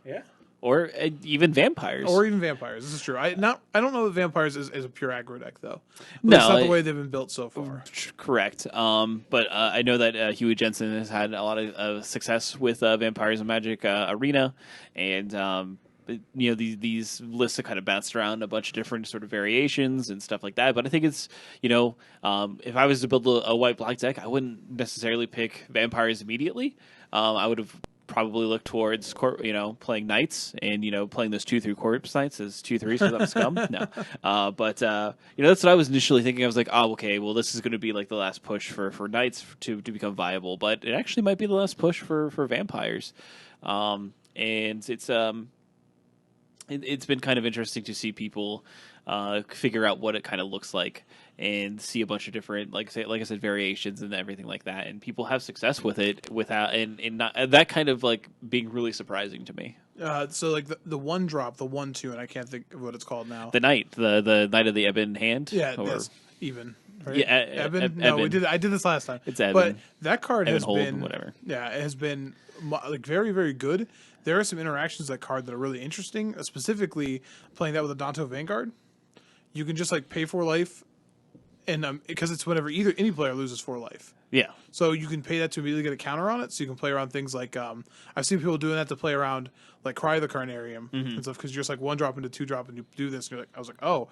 Yeah. Or even vampires. This is true. I don't know that vampires is a pure aggro deck though. No, It's not the way they've been built so far. Correct. But I know that Huey Jensen has had a lot of success with Vampires and Magic Arena, and these lists have kind of bounced around a bunch of different sort of variations and stuff like that. But I think it's if I was to build a white black deck, I wouldn't necessarily pick Vampires immediately. I would have probably looked towards playing Knights and playing those 2/3 Corpse Knights as 2/3s for them scum. No, but that's what I was initially thinking. I was like, oh, okay, well, this is going to be like the last push for Knights to become viable, but it actually might be the last push for Vampires, and it's been kind of interesting to see people figure out what it kind of looks like and see a bunch of different, like I said, variations and everything like that. And people have success with it without, and not that kind of like being really surprising to me. So like the 1-drop, the 1/2, and I can't think of what it's called now. The Knight, the Knight of the Ebon Hand. Yeah, yes, even. Right? Yeah, Eben. No, Eben. I did this last time. It's Eben. But that card Eben has Hold, been whatever. Yeah, it has been like very, very good. There are some interactions with that card that are really interesting. Specifically, playing that with a Danto Vanguard, you can just like pay 4 life, and because it's whenever any player loses 4 life. Yeah. So you can pay that to immediately get a counter on it. So you can play around things like I've seen people doing that to play around like Cry the Carnarium and stuff, because you're just like 1-drop into 2-drop and you do this. And I was like, oh,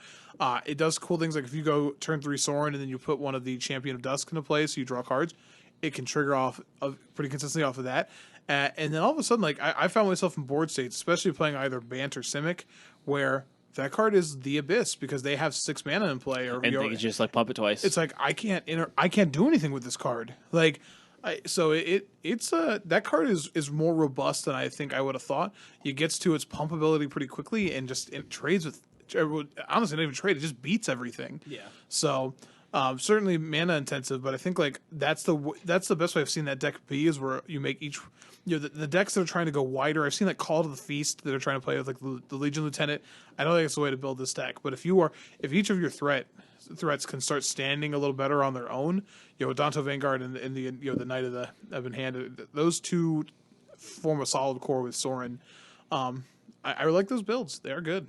it does cool things like if you go turn 3 Sorin and then you put one of the Champion of Dusk into play, so you draw cards, it can trigger off pretty consistently off of that. And then all of a sudden, like I found myself in board states, especially playing either Bant or Simic, where that card is the Abyss because they have 6 mana in play, or And they can just like pump it twice. it's like I can't do anything with this card. Like, that card is more robust than I think I would have thought. It gets to its pump ability pretty quickly and just it trades with. Honestly, not even trade. It just beats everything. Yeah. So. Certainly mana intensive, but I think like that's the best way I've seen that deck be, is where you make each the decks that are trying to go wider. I've seen like Call to the Feast that are trying to play with like the Legion Lieutenant. I don't think it's the way to build this deck, but if each of your threats can start standing a little better on their own, Danto Vanguard and the Knight of the Ebon Hand, those two form a solid core with Sorin. I like those builds; they are good.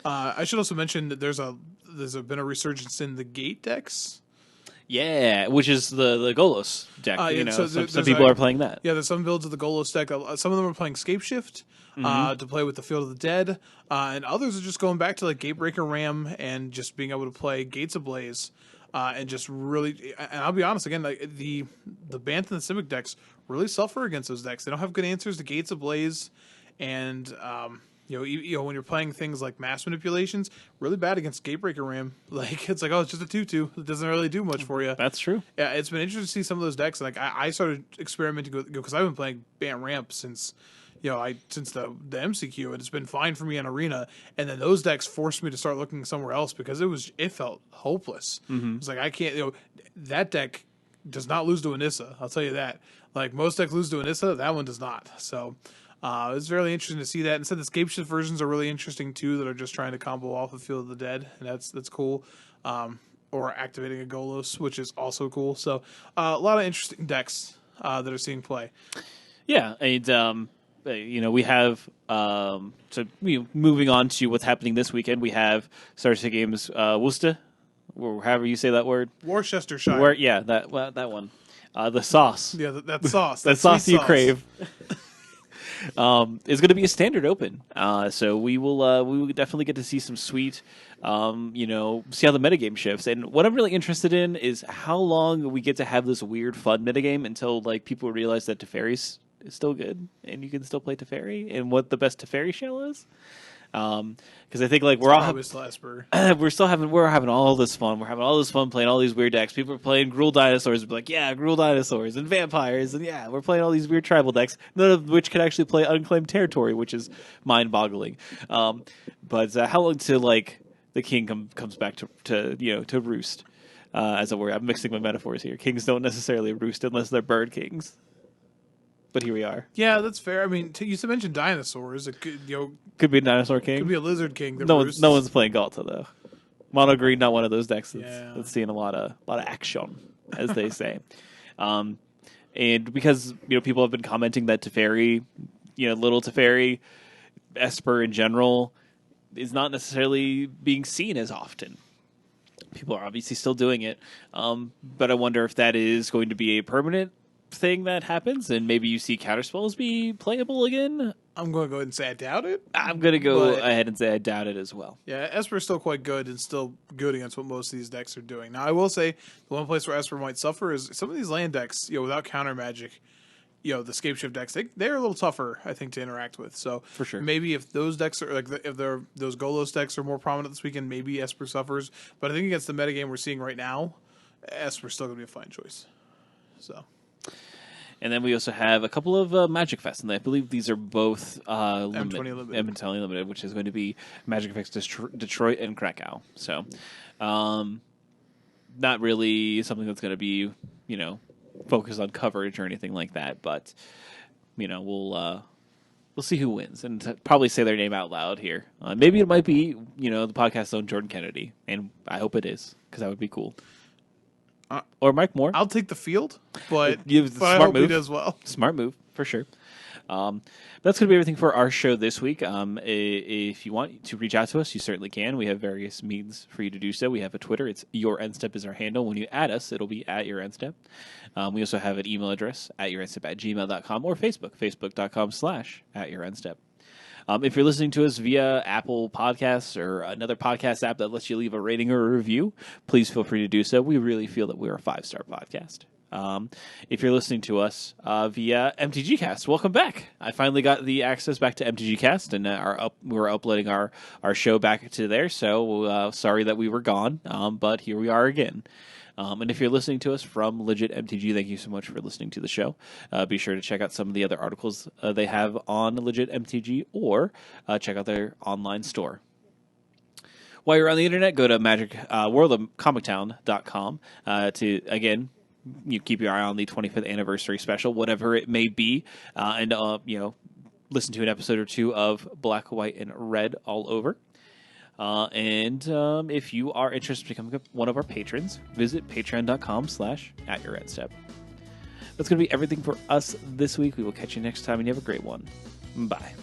I should also mention that there's been a resurgence in the Gate decks. Yeah, which is the Golos deck. So some people are playing that. Yeah, there's some builds of the Golos deck. Some of them are playing Scapeshift to play with the Field of the Dead, and others are just going back to like Gatebreaker Ram and just being able to play Gates Ablaze. and just really. And I'll be honest again, like the Bantha and the Simic decks really suffer against those decks. They don't have good answers to Gates Ablaze, and when you're playing things like mass manipulations, really bad against Gatebreaker Ram. Like it's like, oh, it's just a 2/2. It doesn't really do much for you. That's true. Yeah, it's been interesting to see some of those decks. Like I started experimenting with because I've been playing Bant Ramp since since the MCQ, and it's been fine for me in Arena. And then those decks forced me to start looking somewhere else because it felt hopeless. Mm-hmm. It's like I can't. That deck does not lose to Anissa. I'll tell you that. Like most decks lose to Anissa, that one does not. So it's really interesting to see that. Instead, the Scapeshift versions are really interesting too. That are just trying to combo off the Field of the Dead, and that's cool. Or activating a Golos, which is also cool. So a lot of interesting decks that are seeing play. Yeah, and we have moving on to what's happening this weekend. We have Star City Games Worcester, or however you say that word. Worcestershire. That one. The sauce. Yeah, that sauce. That sauce you crave. Is going to be a standard open. So we will definitely get to see some sweet, see how the metagame shifts. And what I'm really interested in is how long we get to have this weird fun metagame until like people realize that Teferi's is still good and you can still play Teferi and what the best Teferi shell is. Because I think like we're having all this fun. We're having all this fun playing all these weird decks. People are playing Gruul Dinosaurs. We're like, yeah, Gruul Dinosaurs and vampires, and yeah, we're playing all these weird tribal decks. None of which can actually play unclaimed territory, which is mind-boggling. But how long till like the king comes back to roost? As it were, I'm mixing my metaphors here. Kings don't necessarily roost unless they're bird kings. But here we are. Yeah, that's fair. I mean, you mentioned dinosaurs. It could be a dinosaur king. Could be a lizard king. No one's playing Galta though. Mono green, not one of those decks that's seeing a lot of action, as they say. And because people have been commenting that Teferi, little Teferi, Esper in general, is not necessarily being seen as often. People are obviously still doing it, but I wonder if that is going to be a permanent thing that happens, and maybe you see counterspells be playable again. I'm going to go ahead and say I doubt it. I'm going to go ahead and say I doubt it as well. Yeah, Esper's still quite good and still good against what most of these decks are doing. Now, I will say the one place where Esper might suffer is some of these land decks, without counter magic, the Scapeshift decks, they're a little tougher, I think, to interact with. So for sure, maybe if those decks are those Golos decks are more prominent this weekend, maybe Esper suffers. But I think against the metagame we're seeing right now, Esper's still going to be a fine choice. So. And then we also have a couple of Magic Fest, and I believe these are both M20 Limited, which is going to be Magic Fest Detroit and Krakow. So, not really something that's going to be, focused on coverage or anything like that. But, we'll see who wins and probably say their name out loud here. Maybe it might be, the podcast's own Jordan Kennedy, and I hope it is because that would be cool. Or Mike Moore. I'll take the field, but I hope he does well. Smart move, for sure. That's going to be everything for our show this week. If you want to reach out to us, you certainly can. We have various means for you to do so. We have a Twitter. It's YourEndstep is our handle. When you add us, it'll be at YourEndstep. We also have an email address, atyourendstep@gmail.com, or Facebook.com/@YourEndstep. If you're listening to us via Apple Podcasts or another podcast app that lets you leave a rating or a review, please feel free to do so. We really feel that we're a 5-star podcast. If you're listening to us via MTGcast, welcome back. I finally got the access back to MTGcast, and we're uploading our show back to there, so sorry that we were gone, but here we are again. And if you're listening to us from Legit MTG, thank you so much for listening to the show. Be sure to check out some of the other articles they have on Legit MTG, or check out their online store. While you're on the internet, go to worldofcomictown.com to, again, you keep your eye on the 25th anniversary special, whatever it may be, and listen to an episode or two of Black, White, and Red all over. And if you are interested in becoming one of our patrons, visit patreon.com/atyourendstep. That's going to be everything for us this week. We will catch you next time, and you have a great one. Bye.